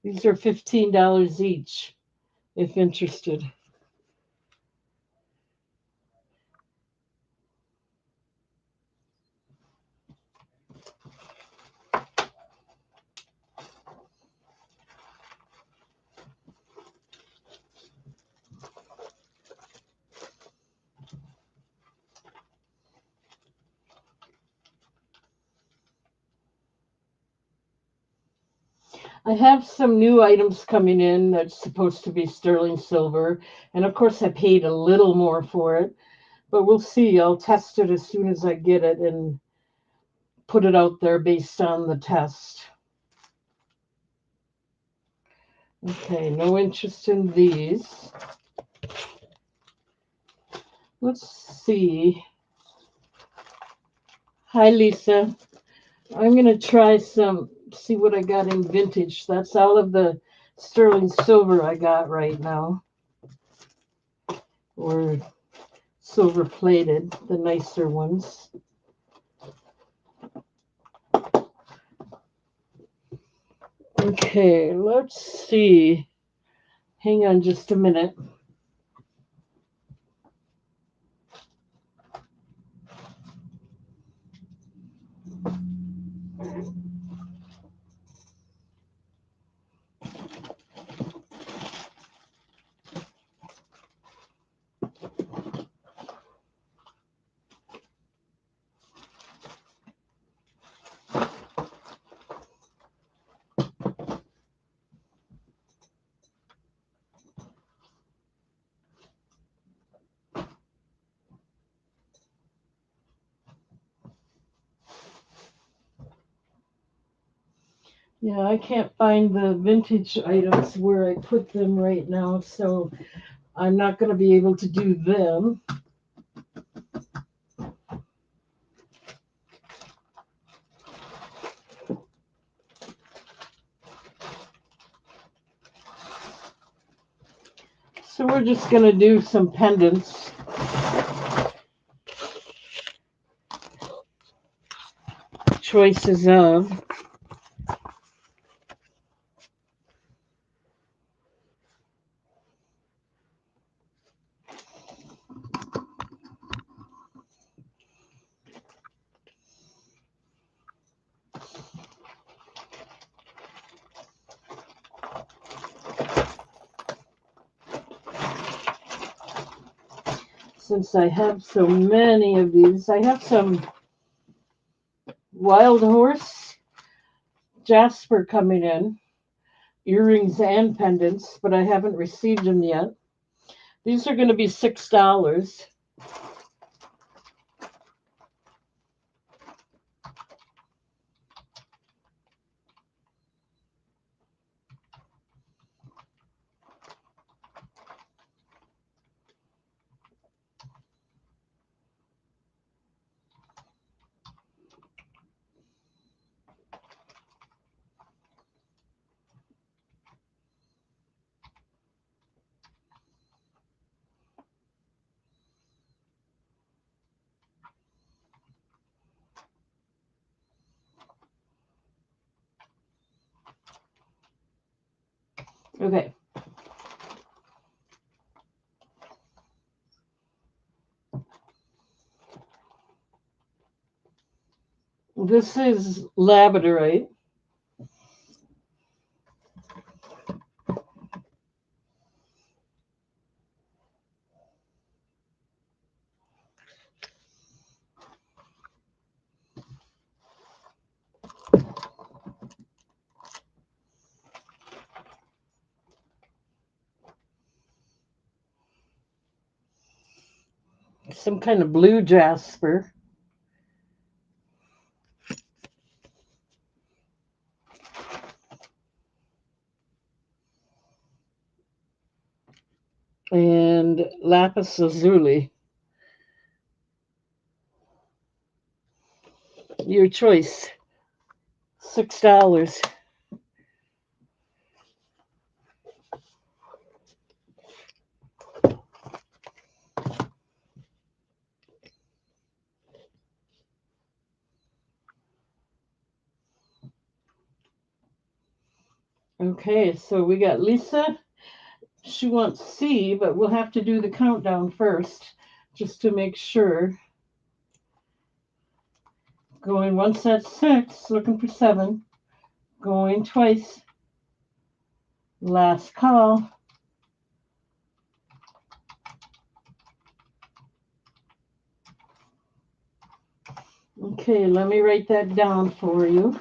These are $15 each, if interested. I have some new items coming in that's supposed to be sterling silver. And of course, I paid a little more for it, but we'll see. I'll test it as soon as I get it and put it out there based on the test. Okay, no interest in these. Let's see. Hi, Lisa. I'm going to try see what I got in vintage. That's all of the sterling silver I got right now, or silver plated, the nicer ones. Okay, let's see. Hang on just a minute. Yeah, I can't find the vintage items where I put them right now, so I'm not going to be able to do them. So we're just going to do some pendants. Choices of. Since I have so many of these, I have some wild horse jasper coming in, earrings and pendants, but I haven't received them yet. These are going to be $6. Okay. This is labradorite. some kind of blue jasper. And lapis lazuli. Your choice. $6. Okay, so we got Lisa. She wants C, but we'll have to do the countdown first just to make sure. Going once at 6, looking for 7. Going twice. Last call. Okay, let me write that down for you.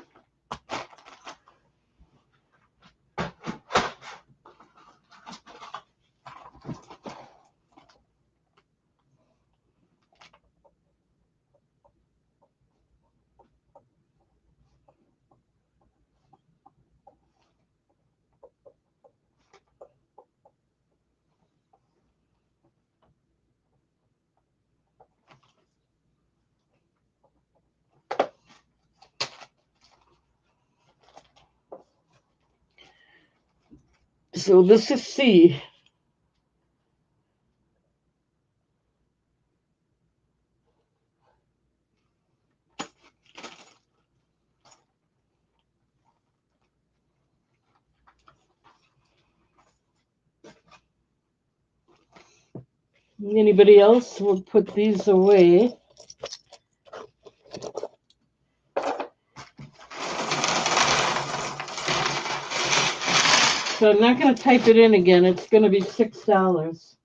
So this is C. Anybody else will put these away. So I'm not going to type it in again. It's going to be $6.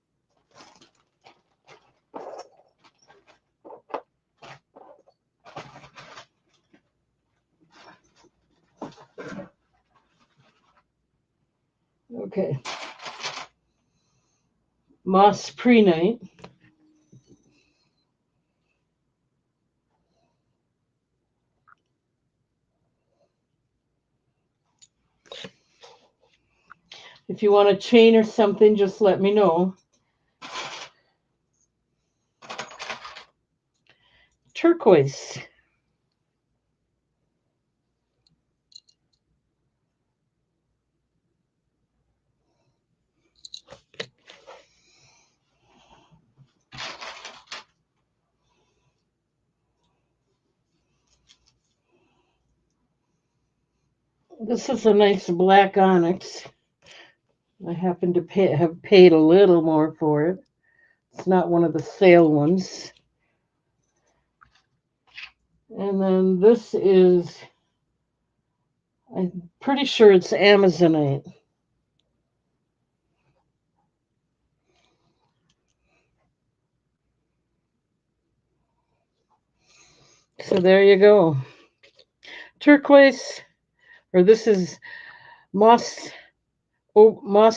Okay. Moss Prehnite. If you want a chain or something, just let me know. Turquoise. This is a nice black onyx. I happen to have paid a little more for it. It's not one of the sale ones. And then this is, I'm pretty sure it's Amazonite. So there you go. Turquoise, or this is moss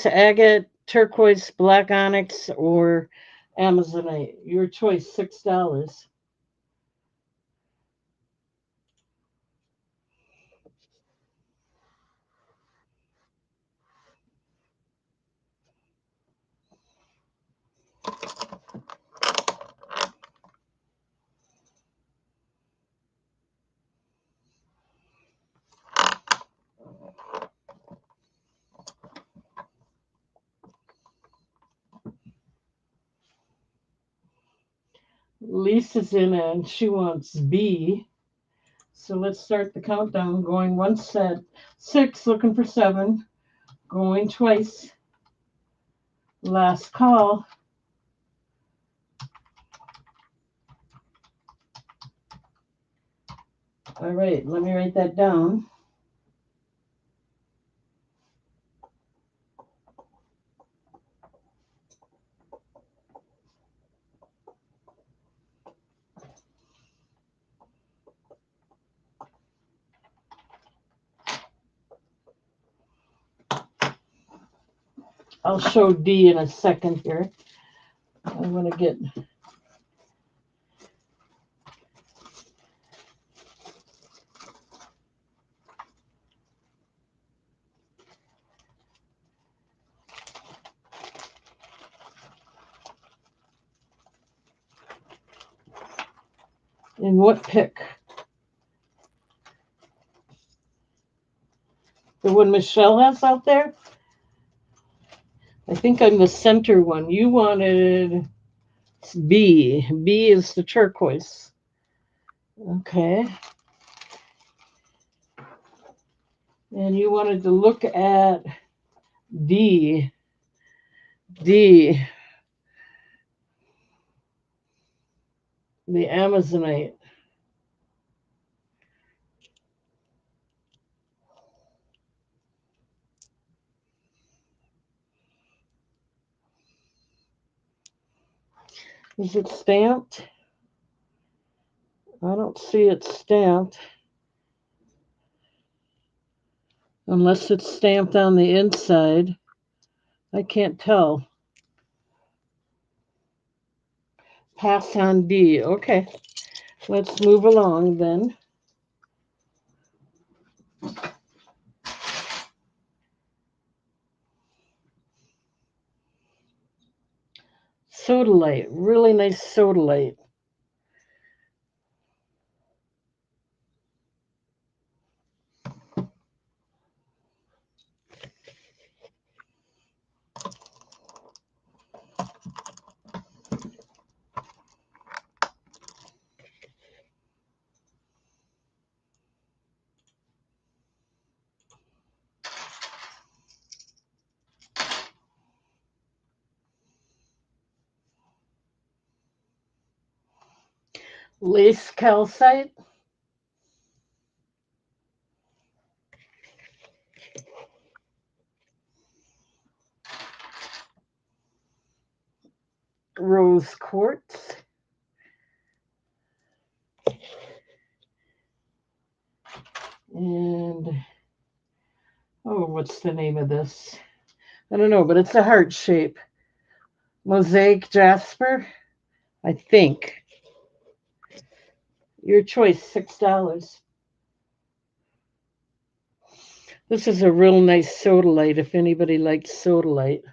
agate, turquoise, black onyx, or Amazonite. Your choice, $6. Lisa's in and she wants B. So let's start the countdown. Going once at 6, looking for 7. Going twice. Last call. All right, let me write that down. I'll show D in a second here. I'm going to get And what pick? The one Michelle has out there? I think I'm the center one. You wanted B. B is the turquoise. Okay. And you wanted to look at D. D. The Amazonite. Is it stamped? I don't see it stamped. Unless it's stamped on the inside. I can't tell. Pass on D. Okay. Let's move along then. Sodalite. Really nice sodalite. Lace calcite. Rose quartz. And, oh, what's the name of this? I don't know, but it's a heart shape. Mosaic jasper, I think. Your choice, $6. This is a real nice sodalite if anybody likes sodalite.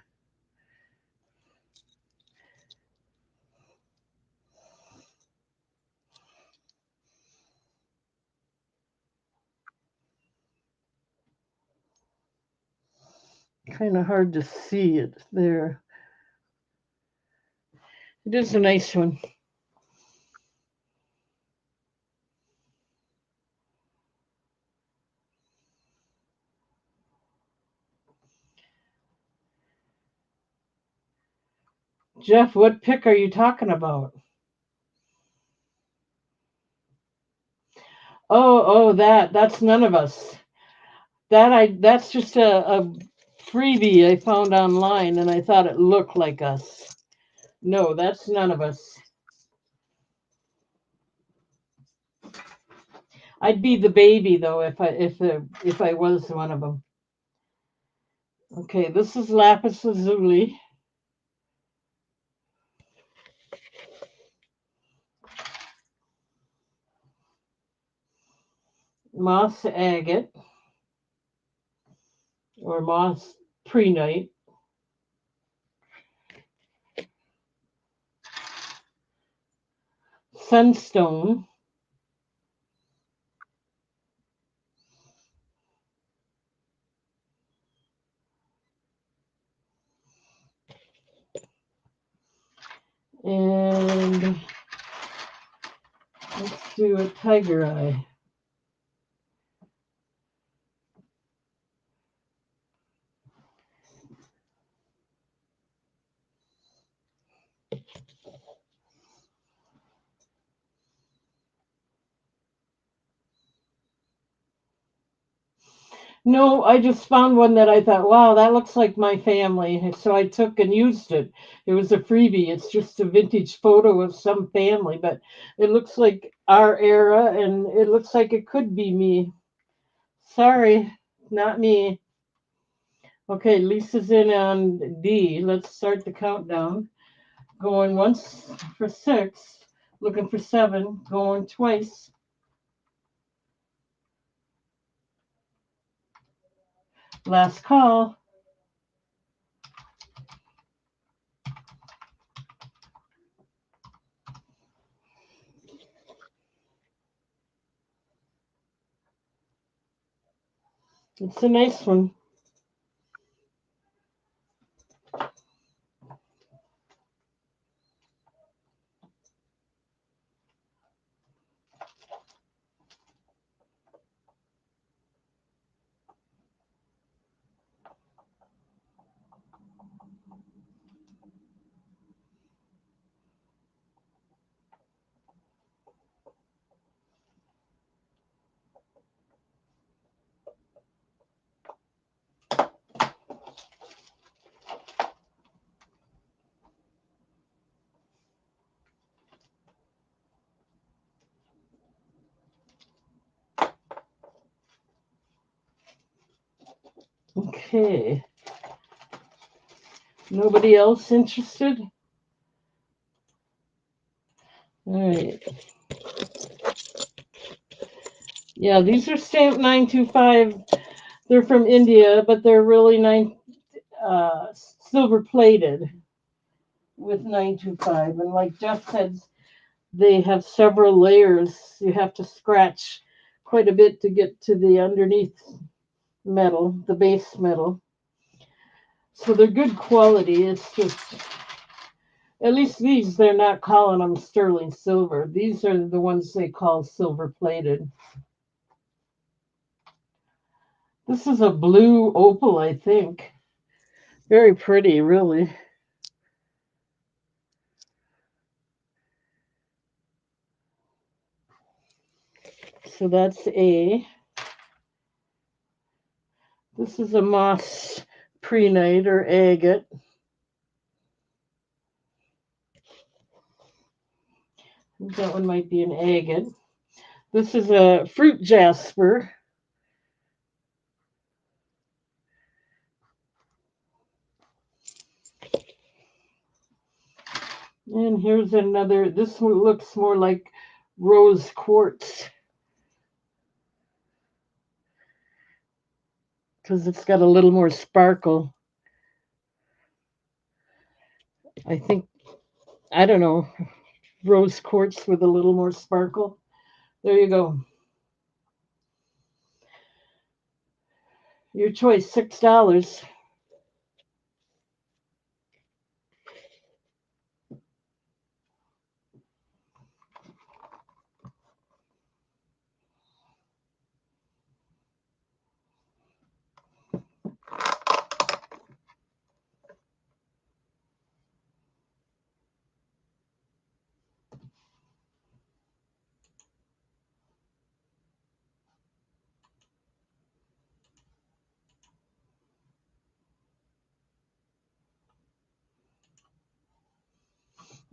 Kind of hard to see it there. It is a nice one. Jeff, what pick are you talking about? Oh, that's none of us. That's just a freebie I found online and I thought it looked like us. No, that's none of us. I'd be the baby though if I was one of them. Okay, this is lapis lazuli. Moss agate or moss prehnite. Sunstone. And let's do a tiger eye. No, I just found one that I thought, wow, that looks like my family. So I took and used it. It was a freebie. It's just a vintage photo of some family, but it looks like our era and it looks like it could be me. Sorry, not me. Okay, Lisa's in on D. Let's start the countdown. Going once for 6, looking for 7, going twice. Last call. It's a nice one. Okay. Nobody else interested? All right. Yeah, these are stamped 925. They're from India, but they're really silver plated with 925. And like Jeff said, they have several layers. You have to scratch quite a bit to get to the underneath metal, the base metal. So they're good quality. It's just, at least these, they're not calling them sterling silver. These are the ones they call silver plated. This is a blue opal, I think. Very pretty, really. So that's A. This is a moss prehnite or agate. That one might be an agate. This is a fruit jasper. And here's another. This one looks more like rose quartz because it's got a little more sparkle. I think, I don't know, rose quartz with a little more sparkle. There you go. Your choice, $6.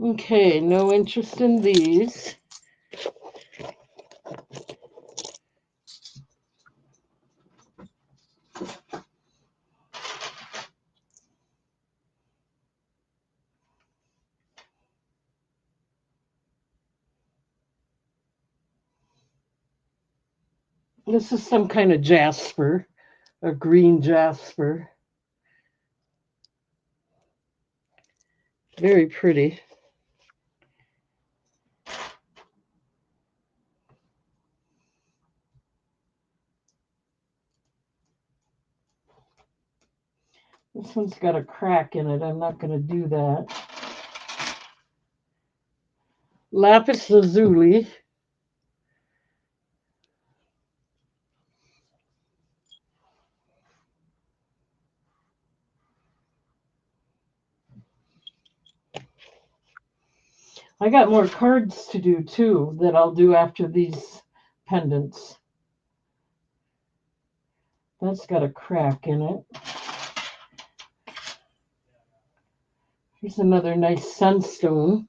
Okay, no interest in these. This is some kind of jasper, a green jasper. Very pretty. This one's got a crack in it. I'm not going to do that. Lapis lazuli. I got more cards to do too that I'll do after these pendants. That's got a crack in it. Here's another nice sunstone.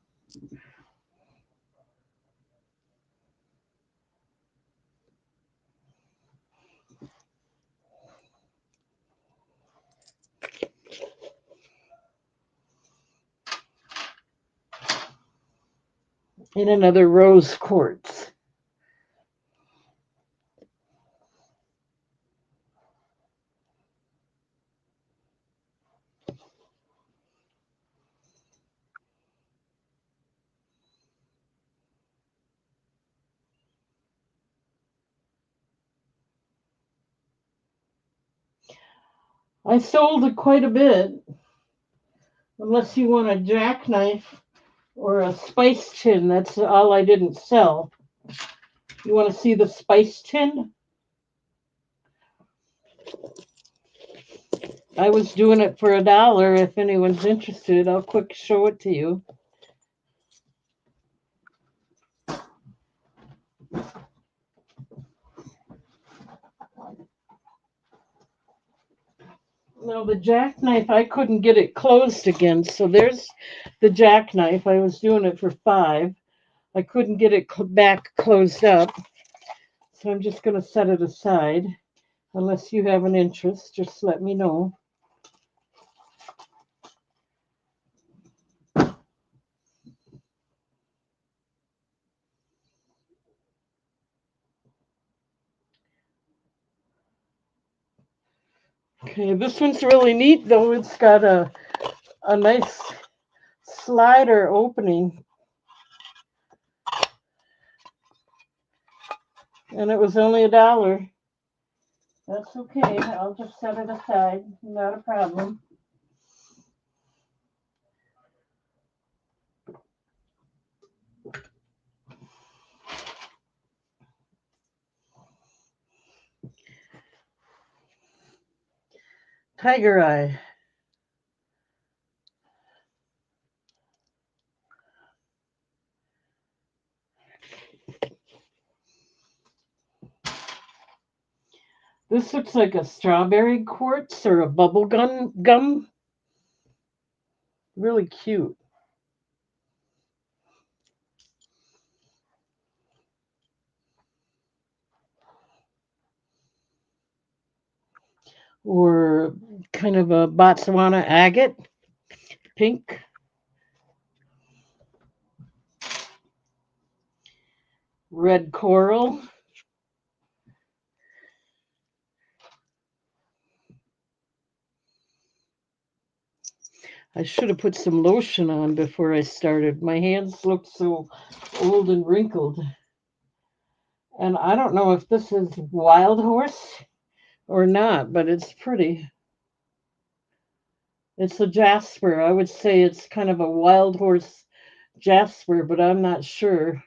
And another rose quartz. I sold it quite a bit, unless you want a jackknife or a spice tin. That's all I didn't sell. You want to see the spice tin? I was doing it for $1. If anyone's interested, I'll quick show it to you. No, the jackknife, I couldn't get it closed again. So there's the jackknife. I was doing it for 5. I couldn't get it back closed up. So I'm just going to set it aside. Unless you have an interest, just let me know. Okay, this one's really neat though. It's got a nice slider opening. And it was only $1. That's okay. I'll just set it aside. Not a problem. Tiger eye. This looks like a strawberry quartz or a bubble gum. Really cute. Or kind of a Botswana agate, pink. Red coral. I should have put some lotion on before I started. My hands look so old and wrinkled. And I don't know if this is wild horse or not, but it's pretty. It's a jasper. I would say it's kind of a wild horse jasper, but I'm not sure.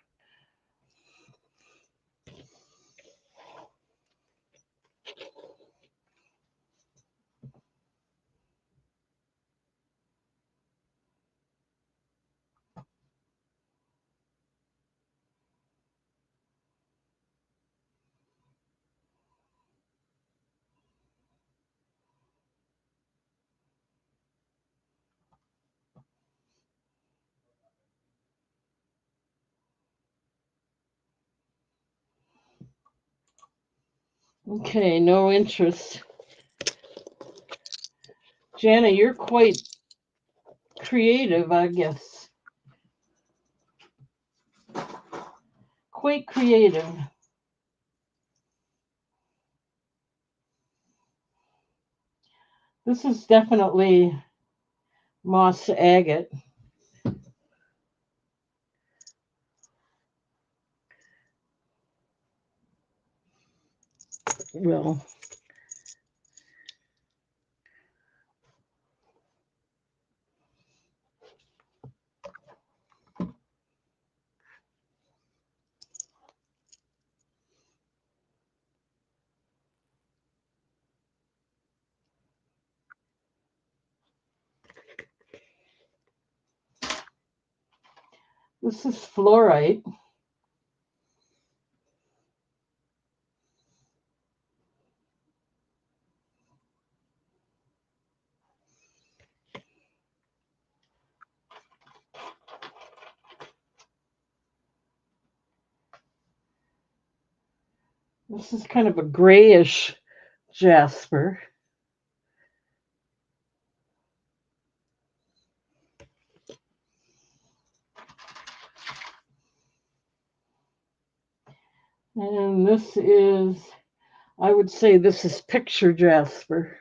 Okay, no interest. Jana, you're quite creative, I guess. Quite creative. This is definitely moss agate. Well, this is fluorite. This is kind of a grayish jasper. And this is, I would say this is picture jasper.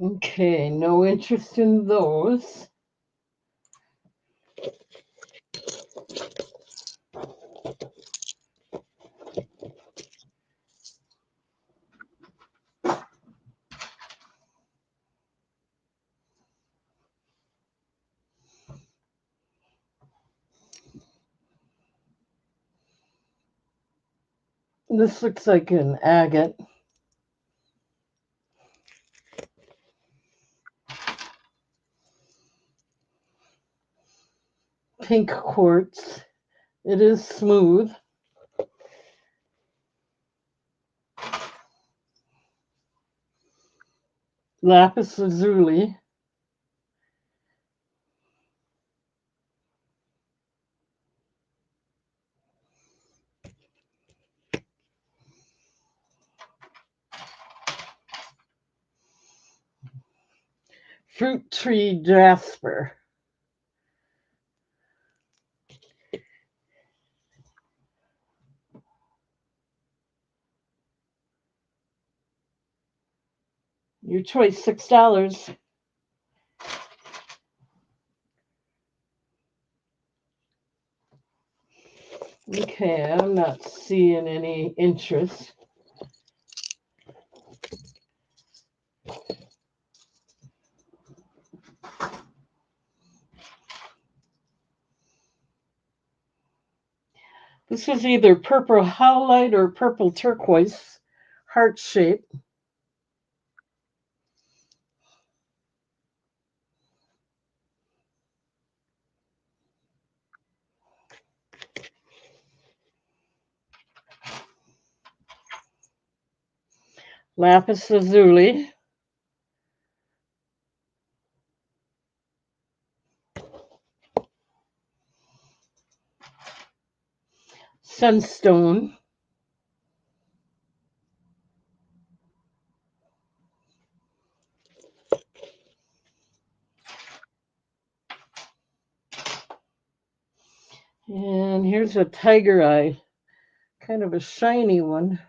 Okay, no interest in those. This looks like an agate. Pink quartz. It is smooth. Lapis lazuli. Fruit tree jasper. Your choice, $6. Okay, I'm not seeing any interest. This was either purple howlite or purple turquoise, heart shape. Lapis lazuli. Sunstone. And here's a tiger eye, kind of a shiny one.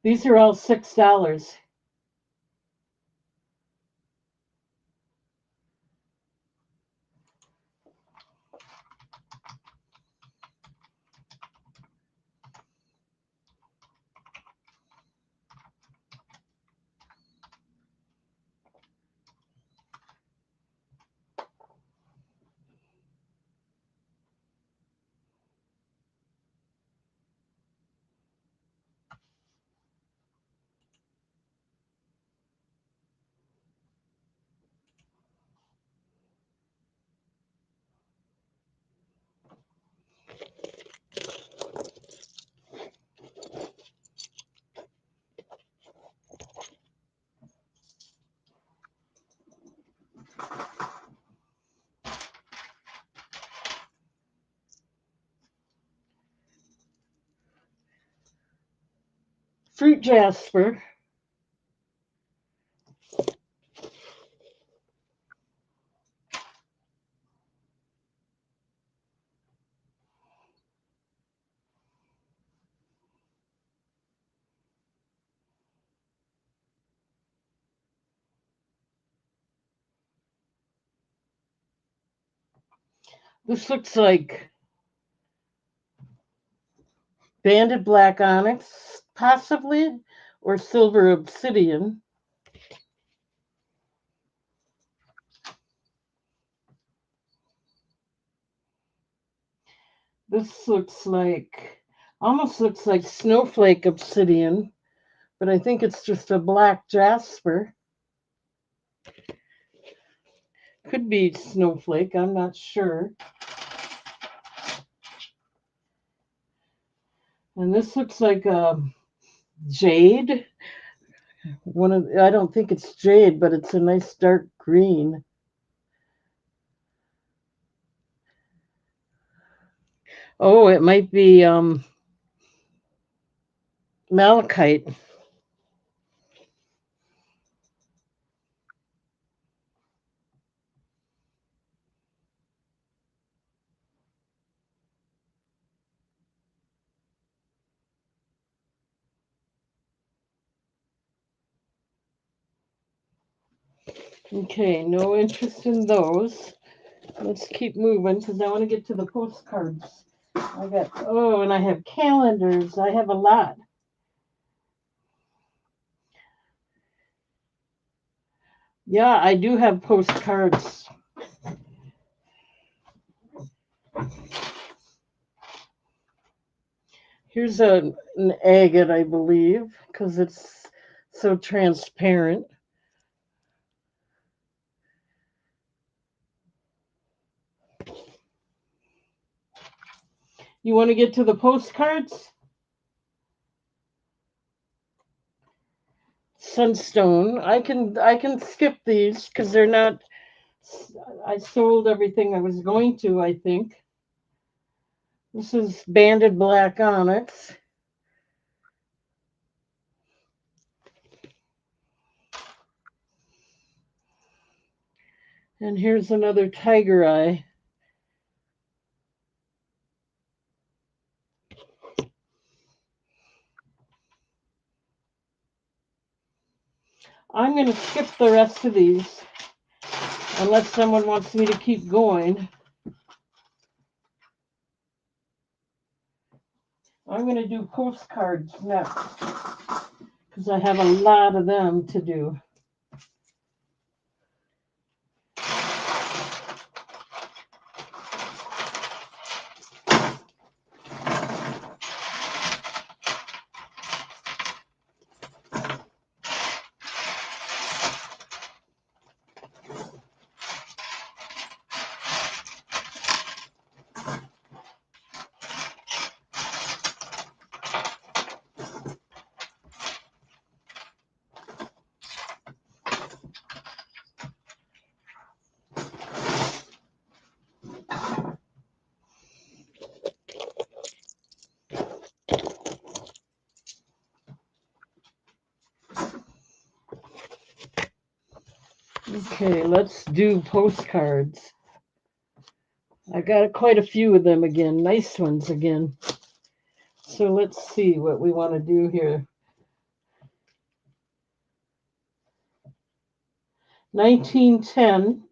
These are all $6. Fruit jasper. This looks like banded black onyx, possibly, or silver obsidian. This almost looks like snowflake obsidian, but I think it's just a black jasper. Could be snowflake, I'm not sure. And this looks like a jade. I don't think it's jade, but it's a nice dark green. Oh, it might be malachite. Okay, no interest in those. Let's keep moving because I want to get to the postcards. And I have calendars. I have a lot. Yeah, I do have postcards. Here's an agate, I believe, because it's so transparent. You want to get to the postcards? Sunstone. I can skip these because they're not. I sold everything I was going to, I think. This is banded black onyx. And here's another tiger eye. I'm going to skip the rest of these unless someone wants me to keep going. I'm going to do postcards next because I have a lot of them to do. Okay, let's do postcards. I got quite a few of them again, nice ones again. So let's see what we want to do here. 1910.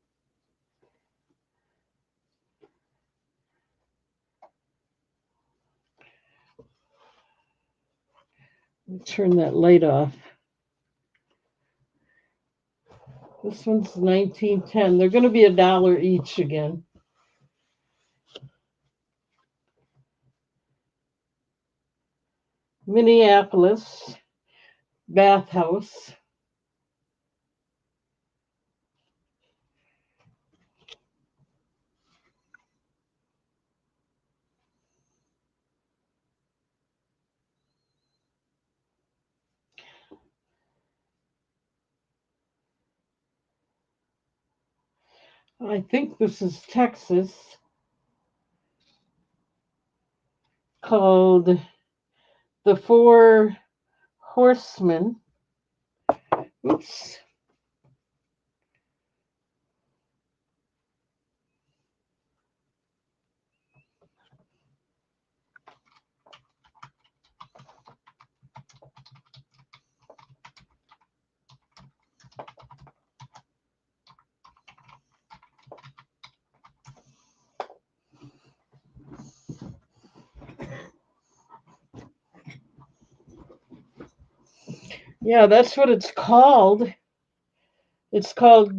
Turn that light off. This one's 1910. They're going to be $1 each again. Minneapolis bathhouse. I think this is Texas, called the Four Horsemen. Oops. Yeah, that's what it's called. It's called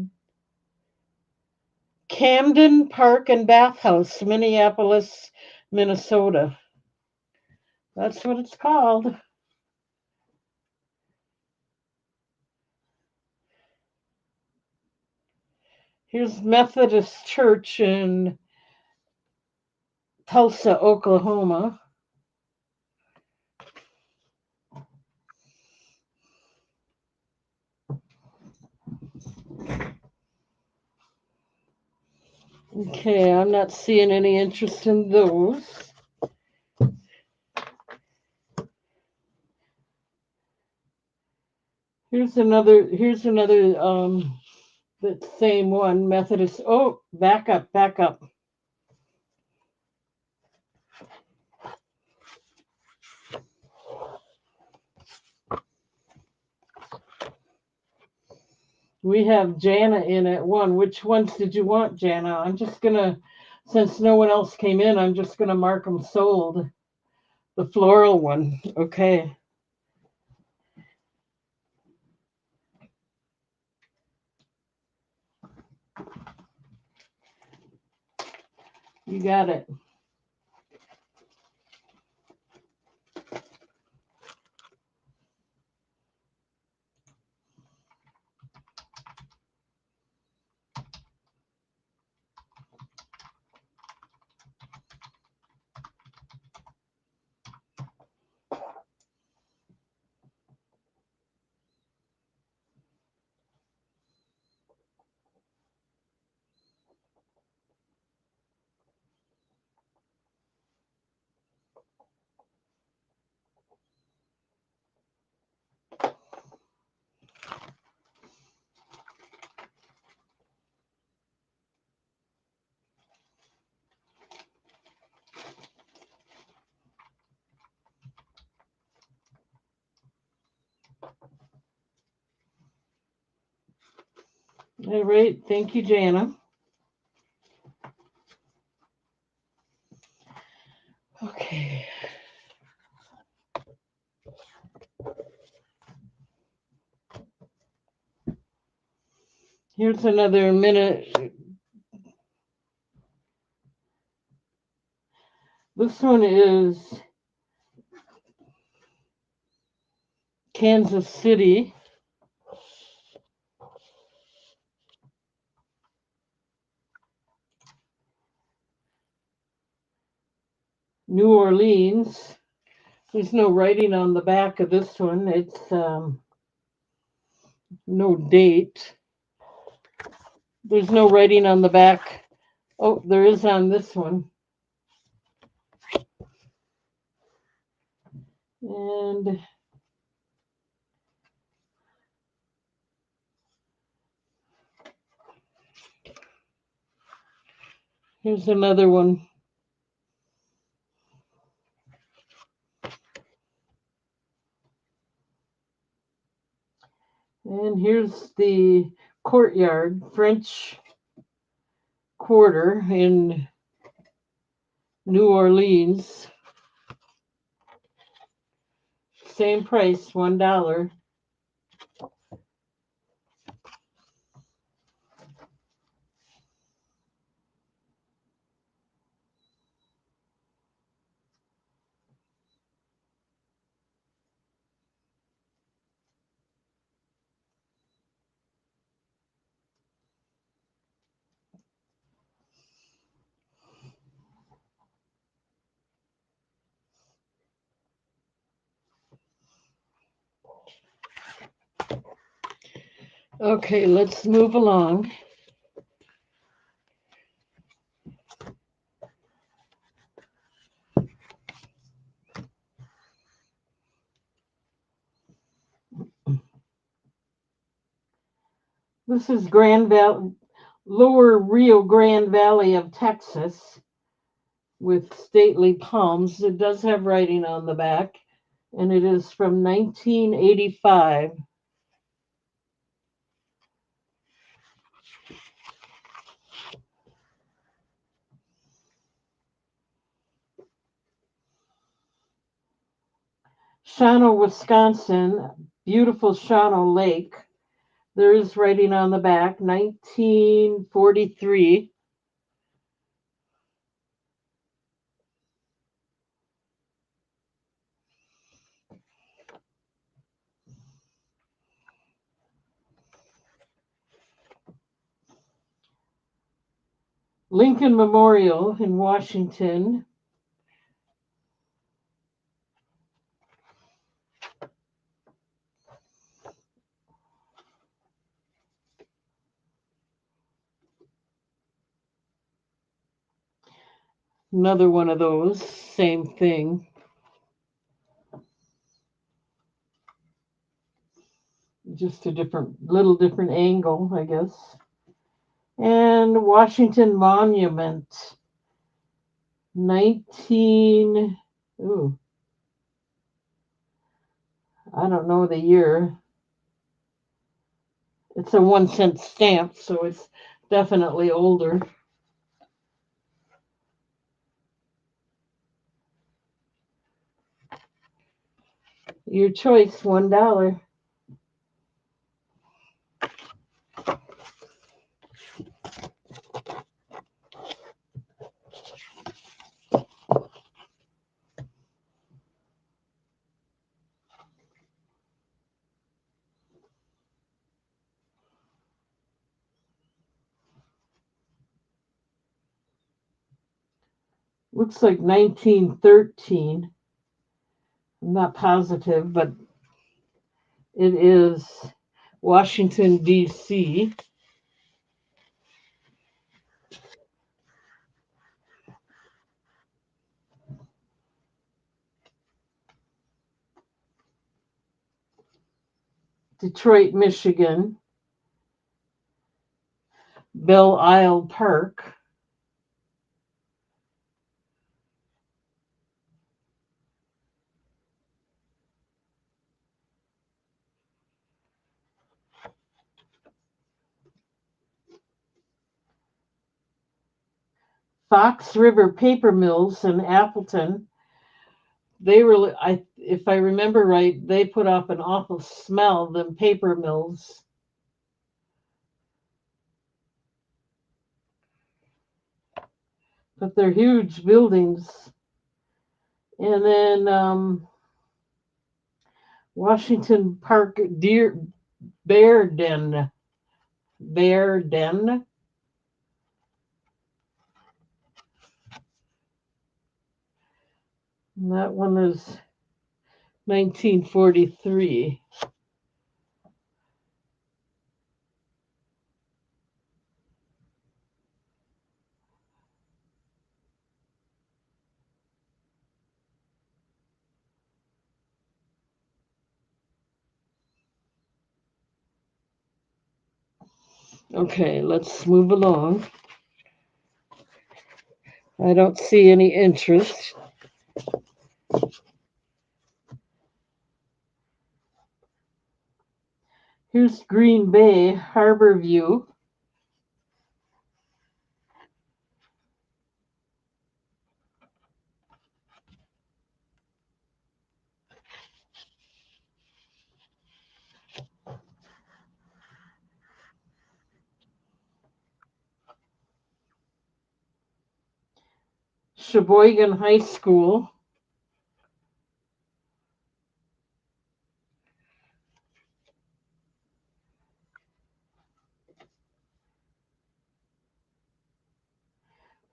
Camden Park and Bathhouse, Minneapolis, Minnesota. That's what it's called. Here's Methodist Church in Tulsa, Oklahoma. Okay, I'm not seeing any interest in those. Here's another the same one, Methodist. Oh, back up, back up. We have Jana in at 1. Which ones did you want, Jana? I'm just going to, since no one else came in, I'm just going to mark them sold. The floral one. Okay. You got it. All right. Thank you, Jana. Okay. Here's another minute. This one is Kansas City. New Orleans. There's no writing on the back of this one. It's no date. There's no writing on the back. Oh, there is on this one. And here's another one. And here's the Courtyard French Quarter in New Orleans. Same price, $1. Okay, let's move along. This is Lower Rio Grande Valley of Texas with stately palms. It does have writing on the back, and it is from 1985. Shawano, Wisconsin, beautiful Shawano Lake. There is writing on the back, 1943. Lincoln Memorial in Washington. Another one of those, same thing. Just a little different angle, I guess. And Washington Monument, 19, ooh, I don't know the year. It's a 1 cent stamp, so it's definitely older. Your choice, $1. Looks like 1913. I'm not positive, but it is Washington, D.C. Detroit, Michigan. Belle Isle Park. Fox River Paper Mills in Appleton. They really, if I remember right, they put off an awful smell, them paper mills. But they're huge buildings. And then Washington Park Bear Den. Bear Den. And that one is 1943. Okay, let's move along. I don't see any interest. Here's Green Bay, Harbor View. Sheboygan High School.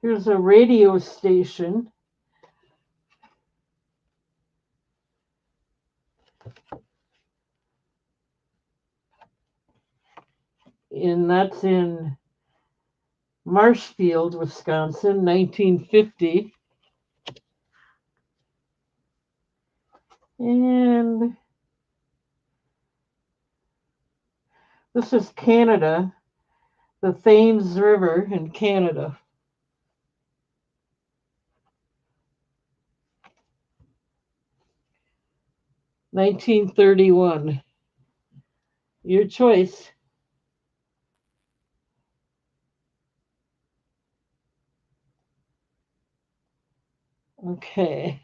Here's a radio station. And that's in Marshfield, Wisconsin, 1950. And this is Canada, the Thames River in Canada. $1931. Your choice. Okay.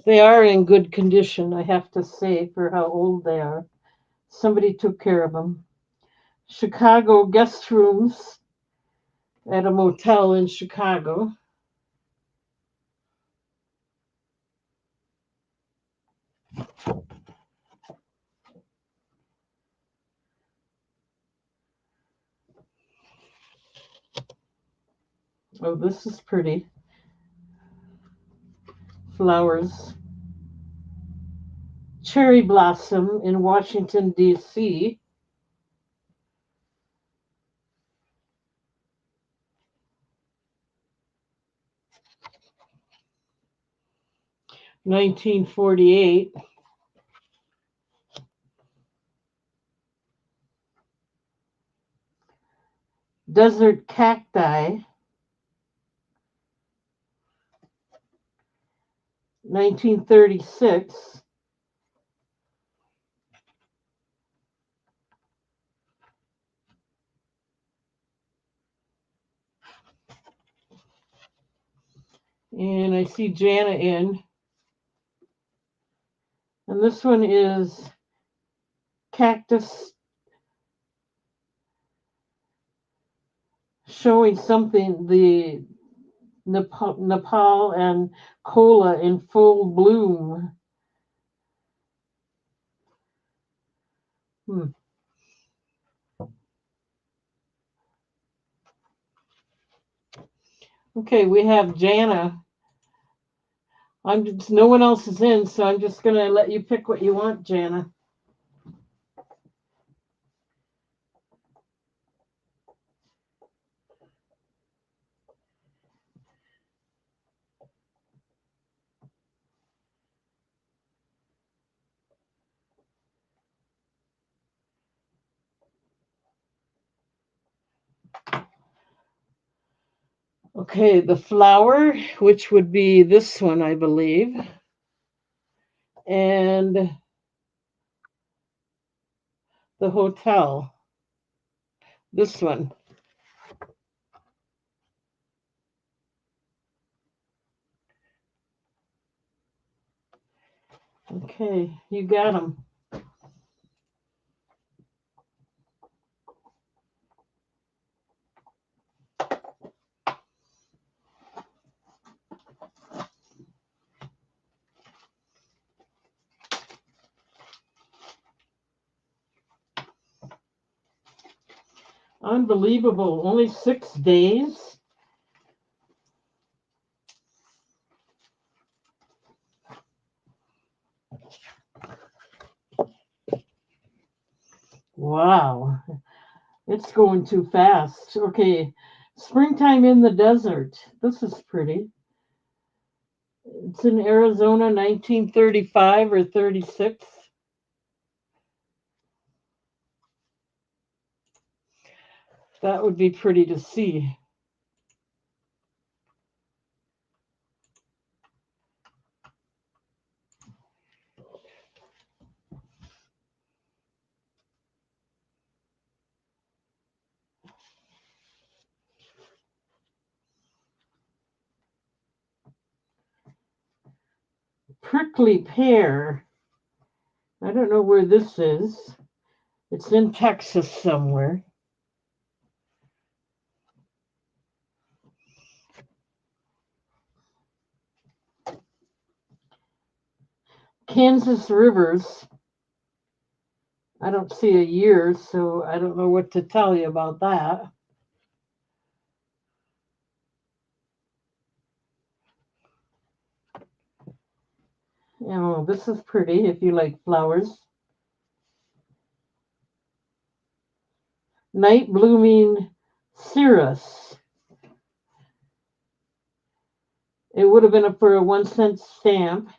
They are in good condition, I have to say, for how old they are. Somebody took care of them. Chicago guest rooms at a motel in Chicago. Oh, this is pretty. Flowers. Cherry Blossom in Washington, D.C. $1948. Desert Cacti 1936. And I see Jana in. And this one is Cactus, showing something, the Nepal and Kola in full bloom. Hmm. Okay, we have Jana. No one else is in, so I'm just gonna let you pick what you want, Jana. Okay, the flower, which would be this one, I believe, and the hotel, this one. Okay, you got them. Unbelievable. Only 6 days? Wow. It's going too fast. Okay. Springtime in the desert. This is pretty. It's in Arizona, 1935 or 36. That would be pretty to see. Prickly pear. I don't know where this is. It's in Texas somewhere. Kansas rivers. I don't see a year, so I don't know what to tell you about that. This is pretty if you like flowers. Night blooming cirrus. It would have been for a 1 cent stamp,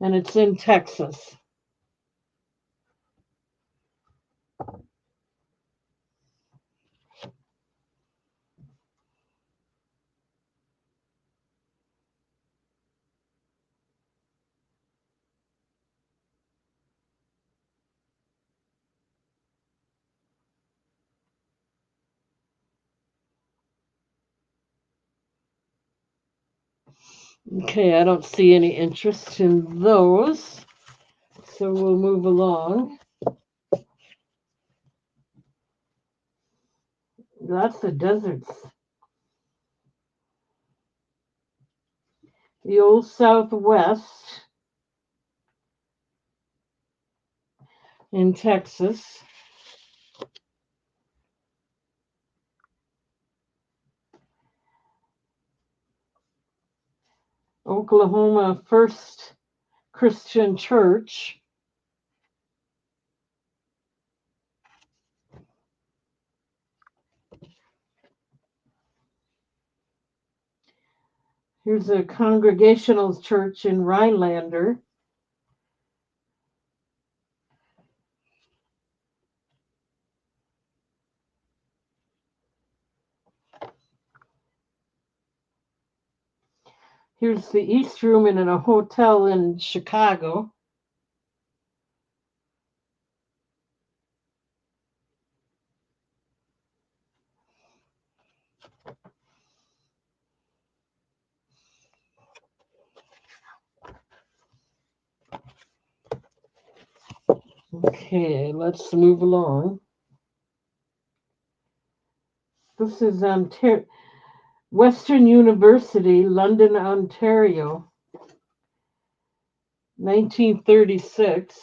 and it's in Texas. Okay, I don't see any interest in those, so we'll move along. Lots of deserts. The old Southwest in Texas. Oklahoma First Christian Church. Here's a Congregational church in Rhinelander. Here's the East Room in a hotel in Chicago. Okay, let's move along. This is Western University, London, Ontario, 1936.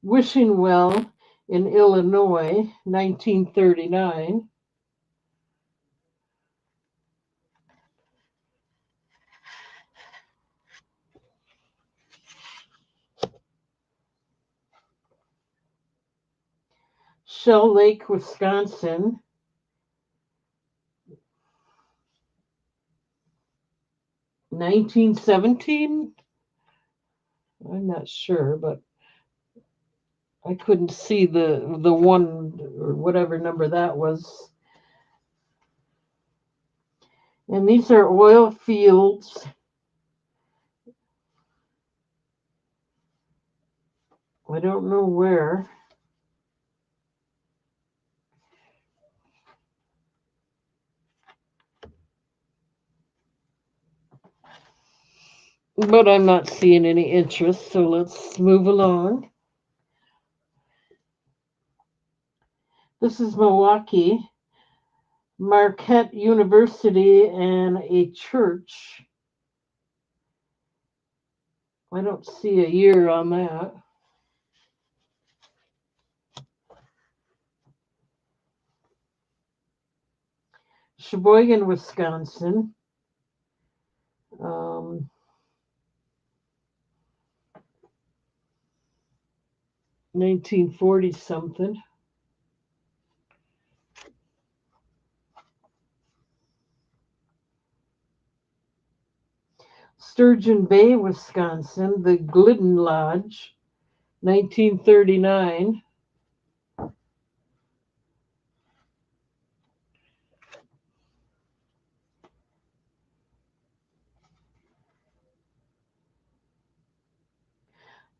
Wishing Well in Illinois, 1939. Shell Lake, Wisconsin, 1917. I'm not sure, but I couldn't see the one or whatever number that was. And these are oil fields. I don't know where. But I'm not seeing any interest, so let's move along. This is Milwaukee, Marquette University, and a church. I don't see a year on that. Sheboygan, Wisconsin. 1940 something. Sturgeon Bay, Wisconsin, the Glidden Lodge, 1939.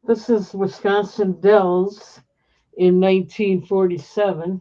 This is Wisconsin Dells in 1947.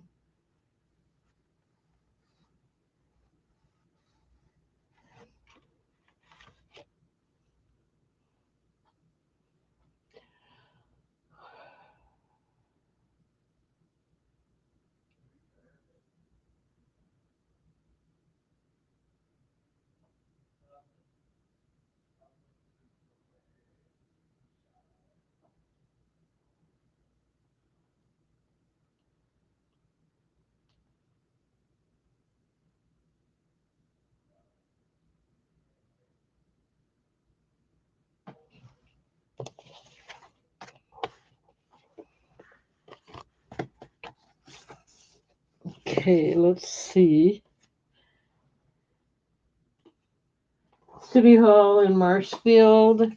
Okay, let's see. City Hall in Marshfield.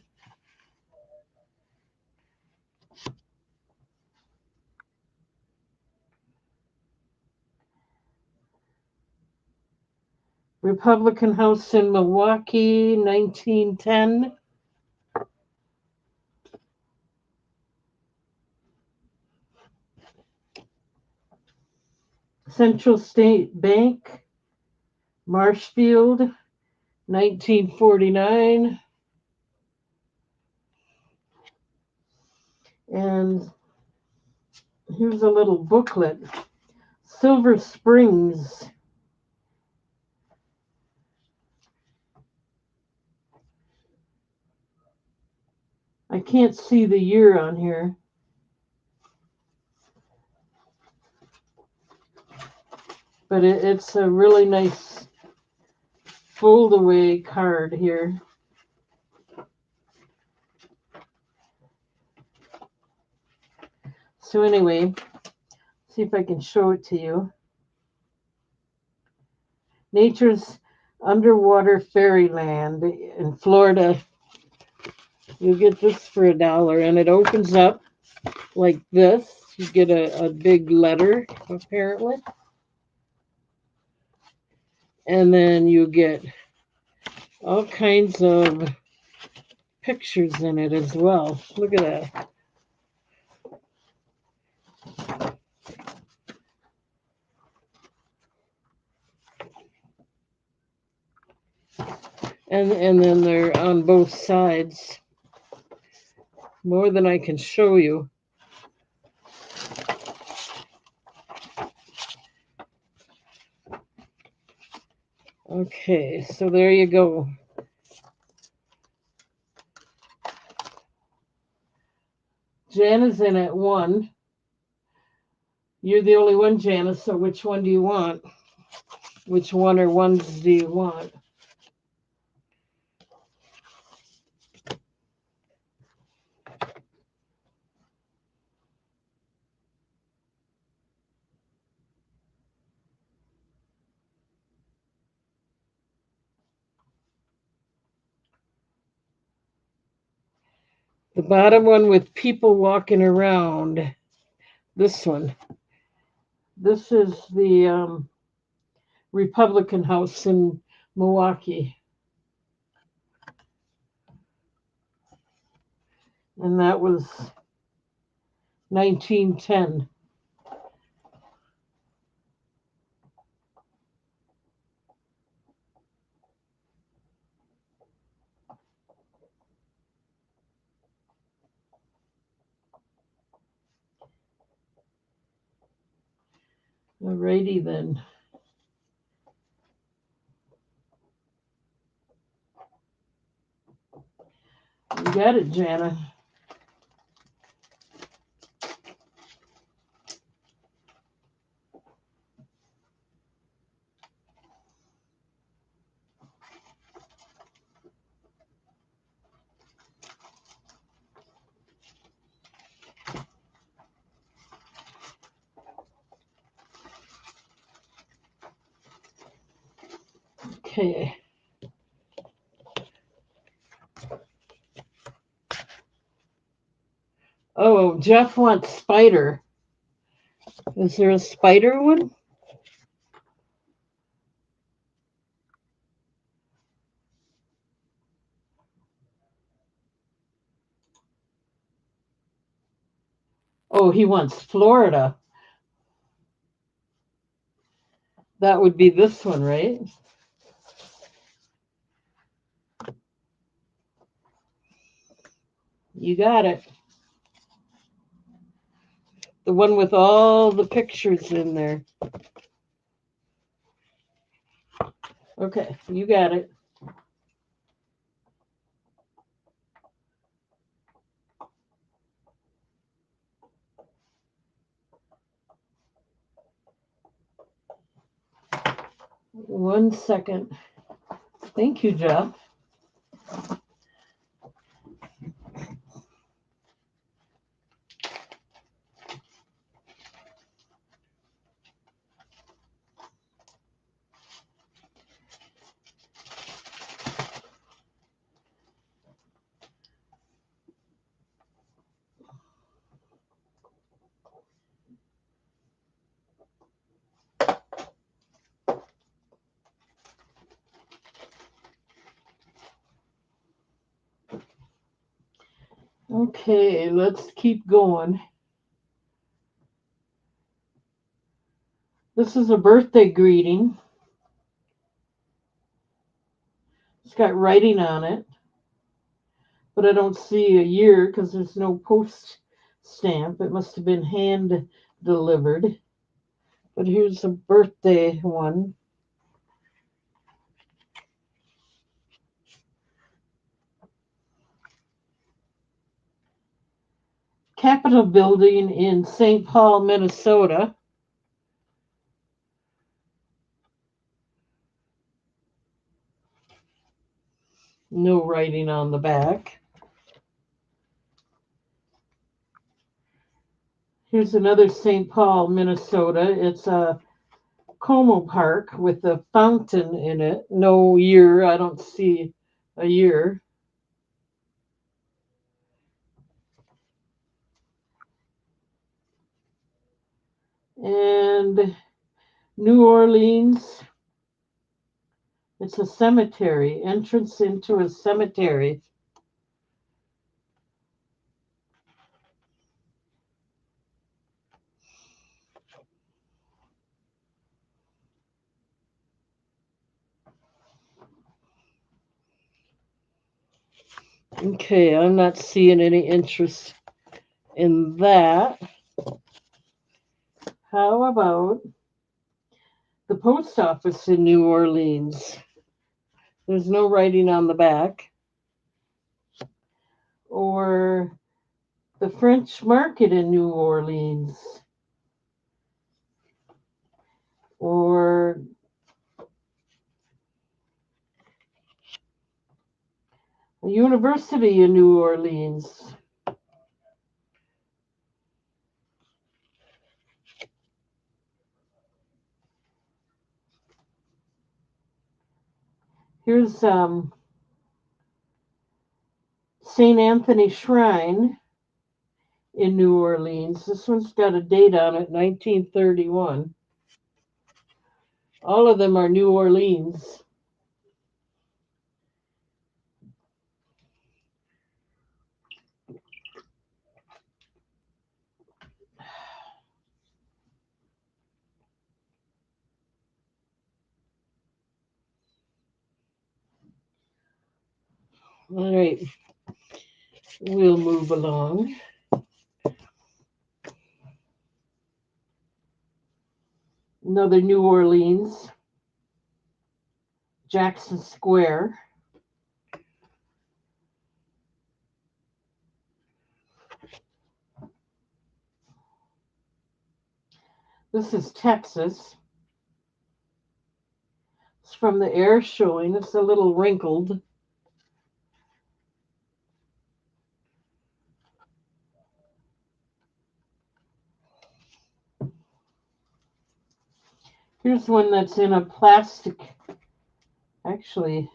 Republican House in Milwaukee, 1910. Central State Bank, Marshfield, 1949. And here's a little booklet. Silver Springs. I can't see the year on here. But it's a really nice fold away card here. So anyway, see if I can show it to you. Nature's Underwater Fairyland in Florida You'll get this for $1, and it opens up like this. You get a big letter, apparently. And then you get all kinds of pictures in it as well. Look at that. And then they're on both sides. More than I can show you. Okay, so there you go. Jana's in at 1. You're the only one, Jana, so which one do you want? Which one or ones do you want? The bottom one with people walking around. This one. This is the Republican House in Milwaukee. And that was 1910. Alrighty then. You got it, Jana. Okay. Oh, Jeff wants spider. Is there a spider one? Oh, he wants Florida. That would be this one, right? You got it. The one with all the pictures in there. Okay, you got it. One second. Thank you, Jeff. Okay, let's keep going. This is a birthday greeting. It's got writing on it, but I don't see a year because there's no post stamp. It must have been hand delivered. But here's a birthday one. Capitol building in St. Paul, Minnesota. No writing on the back. Here's another St. Paul, Minnesota. It's a Como Park with a fountain in it. No year. I don't see a year. And New Orleans, it's a cemetery, entrance into a cemetery. Okay, I'm not seeing any interest in that. How about the post office in New Orleans? There's no writing on the back. Or the French market in New Orleans. Or a university in New Orleans. Here's St. Anthony Shrine in New Orleans. This one's got a date on it, 1931. All of them are New Orleans. All right, we'll move along. Another New Orleans, Jackson Square. This is Texas. It's from the air showing. It's a little wrinkled. Here's one that's in a plastic. Actually,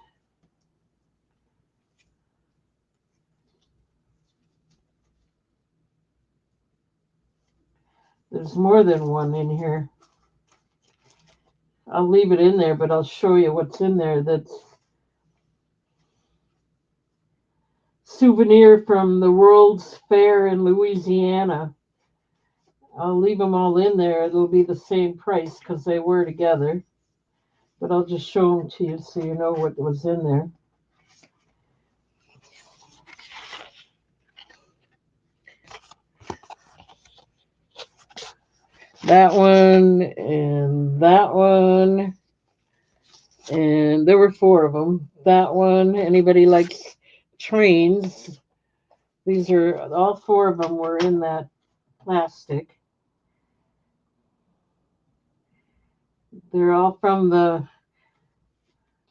there's more than one in here. I'll leave it in there, but I'll show you what's in there. That's souvenir from the World's Fair in Louisiana. I'll leave them all in there. It'll be the same price because they were together. But I'll just show them to you so you know what was in there. That one and that one. And there were four of them. That one, anybody likes trains? These are all four of them were in that plastic. They're all from the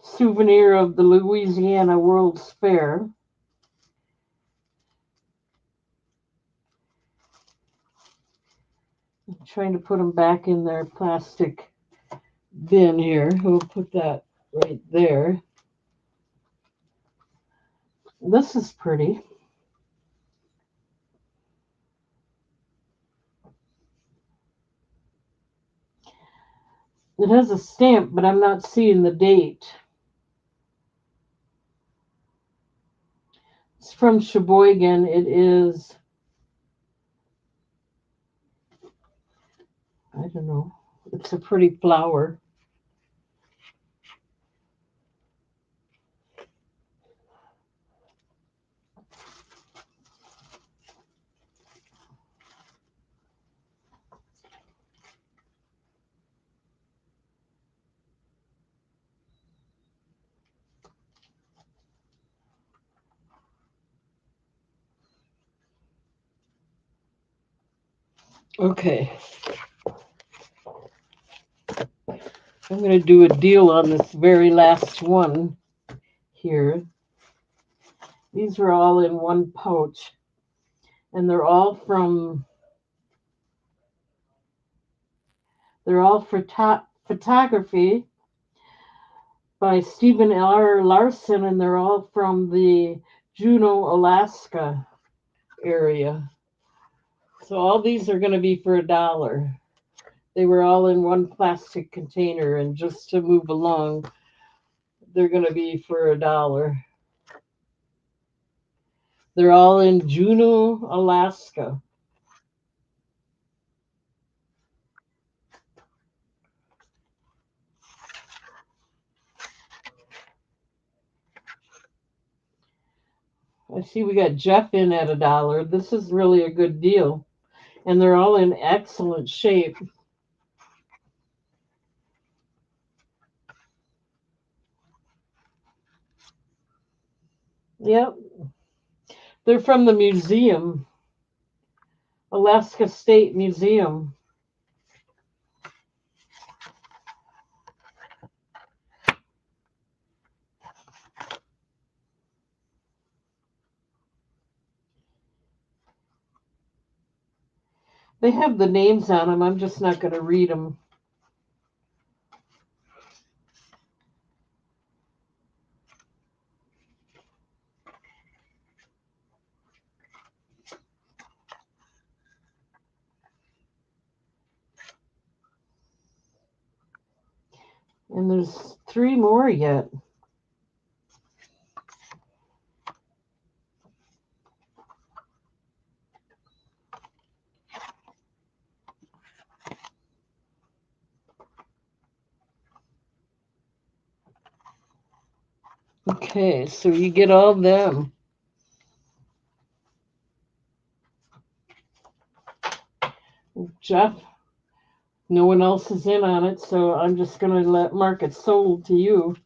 souvenir of the Louisiana World's Fair. I'm trying to put them back in their plastic bin here. We'll put that right there. This is pretty. It has a stamp, but I'm not seeing the date. It's from Sheboygan. It is, I don't know. It's a pretty flower. Okay. I'm going to do a deal on this very last one here. These are all in one pouch. And they're all photography by Stephen R. Larson, and they're all from the Juneau, Alaska area. So all these are going to be for $1. They were all in one plastic container, and just to move along, they're going to be for $1. They're all in Juneau, Alaska. I see we got Jeff in at $1. This is really a good deal. And they're all in excellent shape. Yep. They're from the museum, Alaska State Museum. They have the names on them. I'm just not going to read them. And there's 3 more yet. Okay, so you get all them. Jeff, no one else is in on it, so I'm just going to mark it sold to you.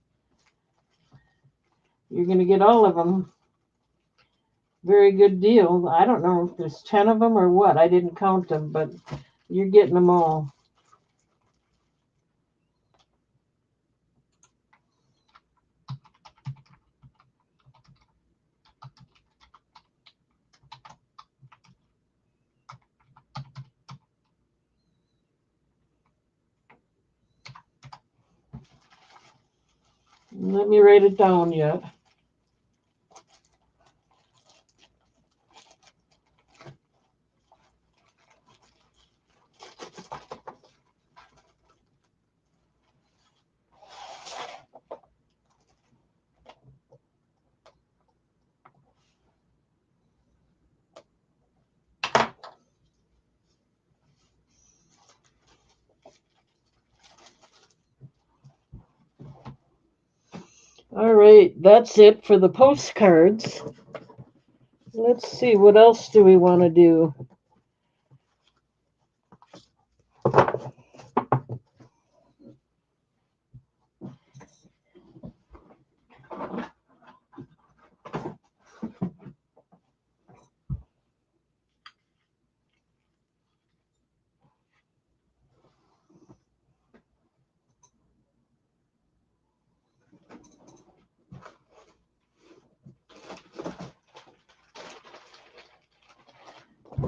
You're going to get all of them. Very good deal. I don't know if there's 10 of them or what. I didn't count them, but you're getting them all. Let me write it down yet. All right, that's it for the postcards. Let's see, what else do we want to do?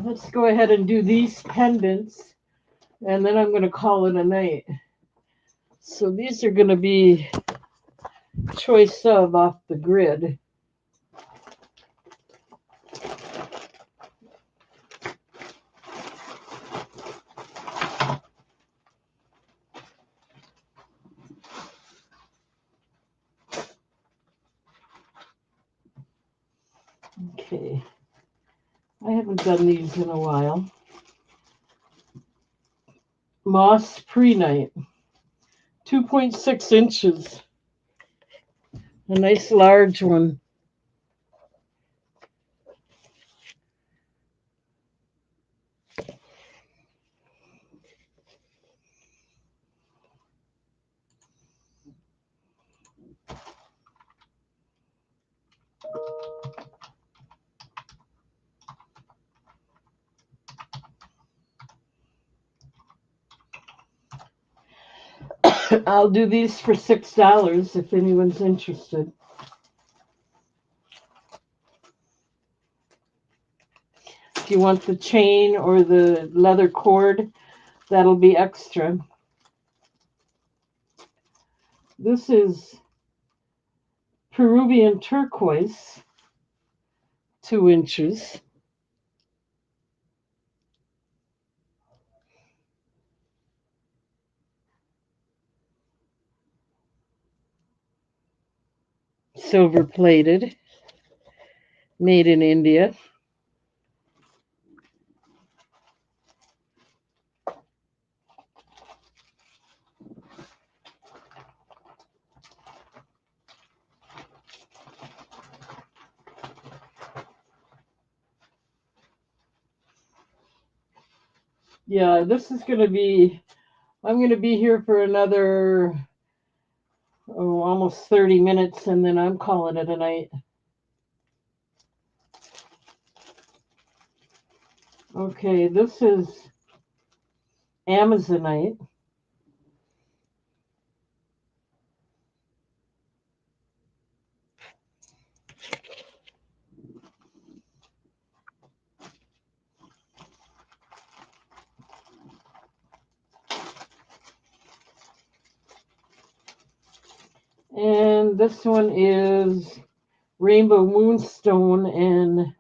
Let's go ahead and do these pendants, and then I'm going to call it a night. So these are going to be choice of off the grid. Okay. I haven't done these in a while. Moss Pre-Night. 2.6 inches. A nice large one. I'll do these for $6 if anyone's interested. If you want the chain or the leather cord, that'll be extra. This is Peruvian turquoise, 2 inches. silver plated, made in India. Yeah, this is going to be, I'm going to be here for another, almost 30 minutes, and then I'm calling it a night. Okay, this is Amazonite. And this one is Rainbow Moonstone and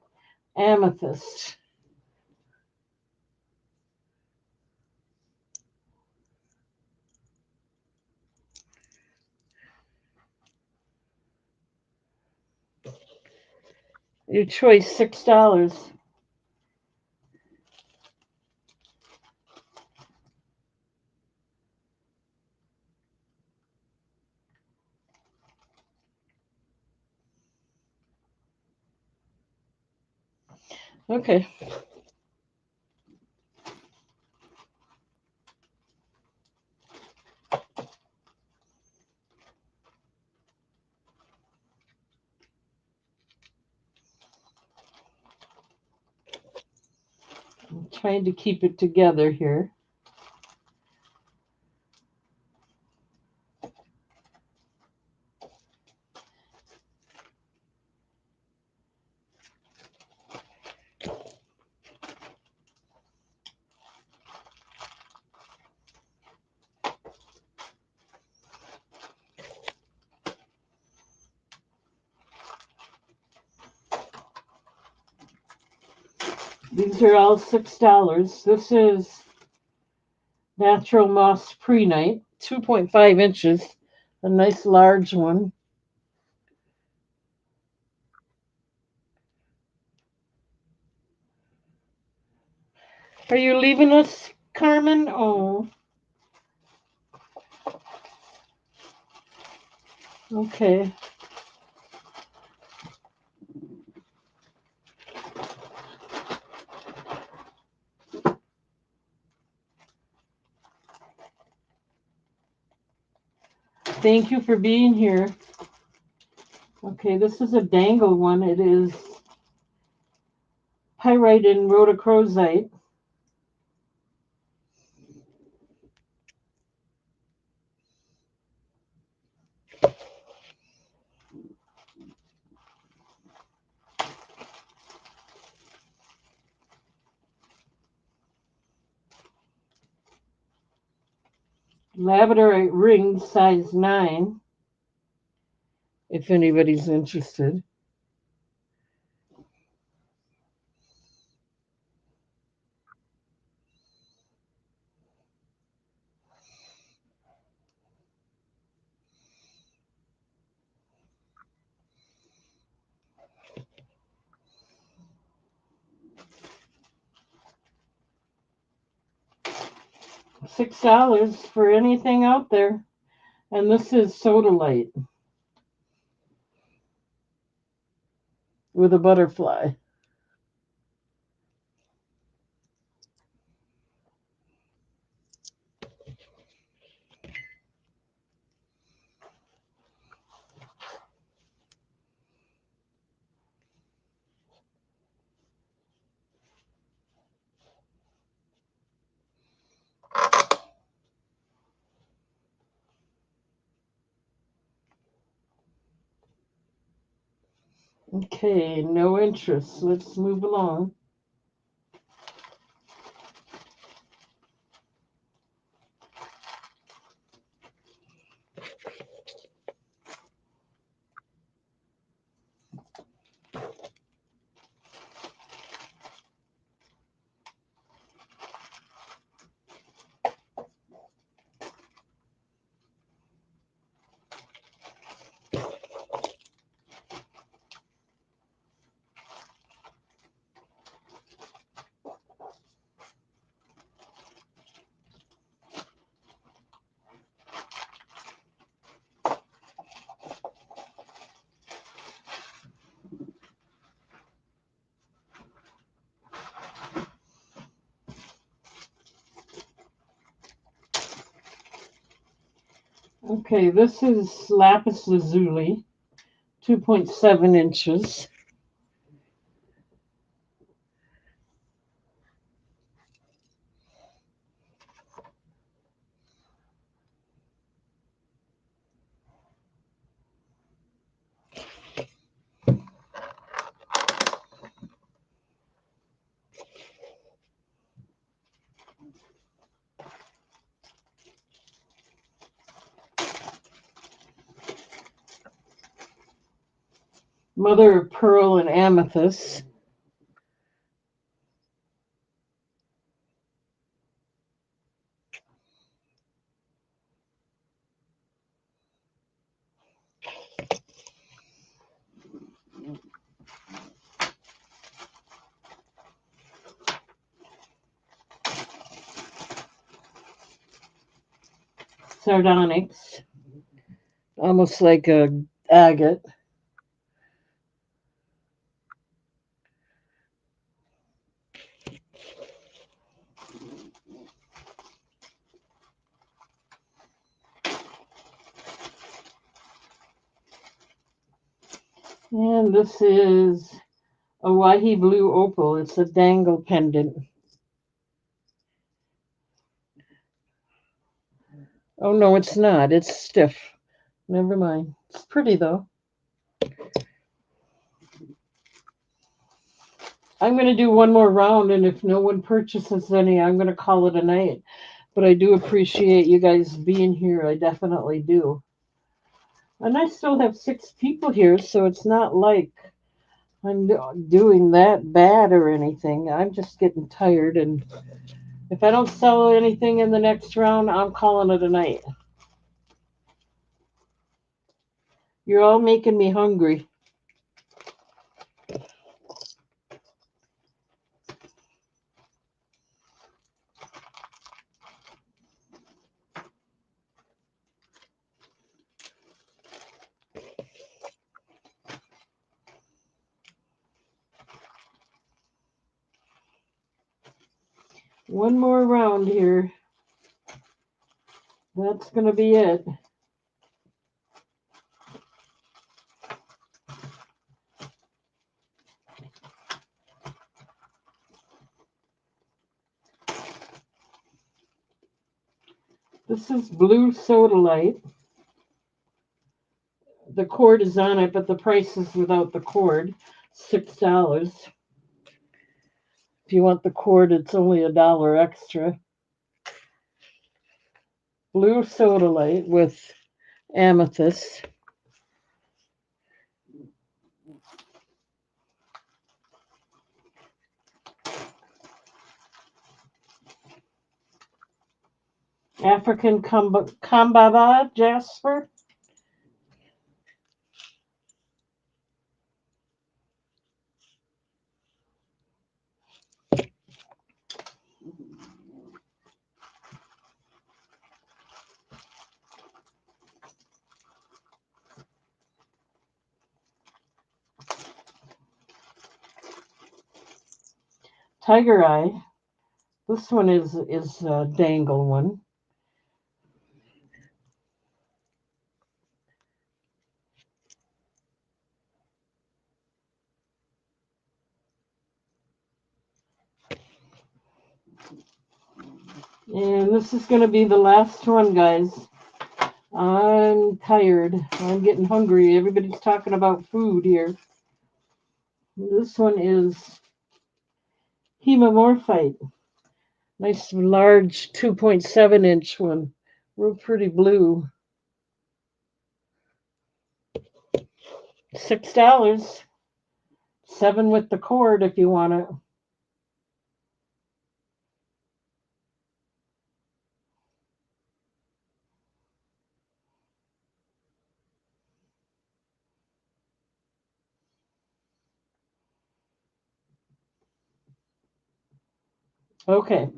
Amethyst. Your choice, $6. Okay. I'm trying to keep it together here. These are all $6. This is Natural Moss Pre-Night, 2.5 inches, a nice large one. Are you leaving us, Carmen? Oh. Okay. Thank you for being here. Okay, this is a dangle one. It is pyrite and rhodochrosite. Labradorite ring, size 9, if anybody's interested. $6 for anything out there. And this is sodalite with a butterfly. Okay, no interest. Let's move along. Okay, this is lapis lazuli, 2.7 inches. Mother of pearl and amethyst. Sardonyx, almost like a agate. And this is a Wahi blue opal. It's a dangle pendant. Oh no, it's not. It's stiff. Never mind. It's pretty though. I'm going to do one more round, and if no one purchases any, I'm going to call it a night. But I do appreciate you guys being here. I definitely do. And I still have 6 people here, so it's not like I'm doing that bad or anything. I'm just getting tired, and if I don't sell anything in the next round, I'm calling it a night. You're all making me hungry. One more round here. That's going to be it. This is blue sodalite. The cord is on it, but the price is without the cord. $6. If you want the cord, it's only $1 extra. Blue sodalite with amethyst. African Kambaba jasper. Tiger eye. This one is a dangle one. And this is going to be the last one, guys. I'm tired. I'm getting hungry. Everybody's talking about food here. This one is hemamorphite. Nice large 2.7-inch one. Real pretty blue. $6. 7 with the cord if you want it. Okay.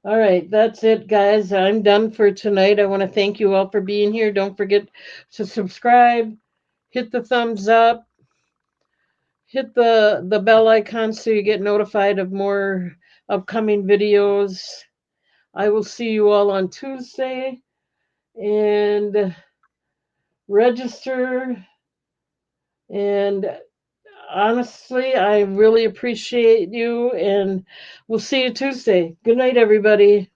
All right, that's it, guys. I'm done for tonight. I want to thank you all for being here. Don't forget to subscribe, hit the thumbs up, hit the bell icon so you get notified of more upcoming videos. I will see you all on Tuesday, and register. And honestly, I really appreciate you, and we'll see you Tuesday. Good night, everybody.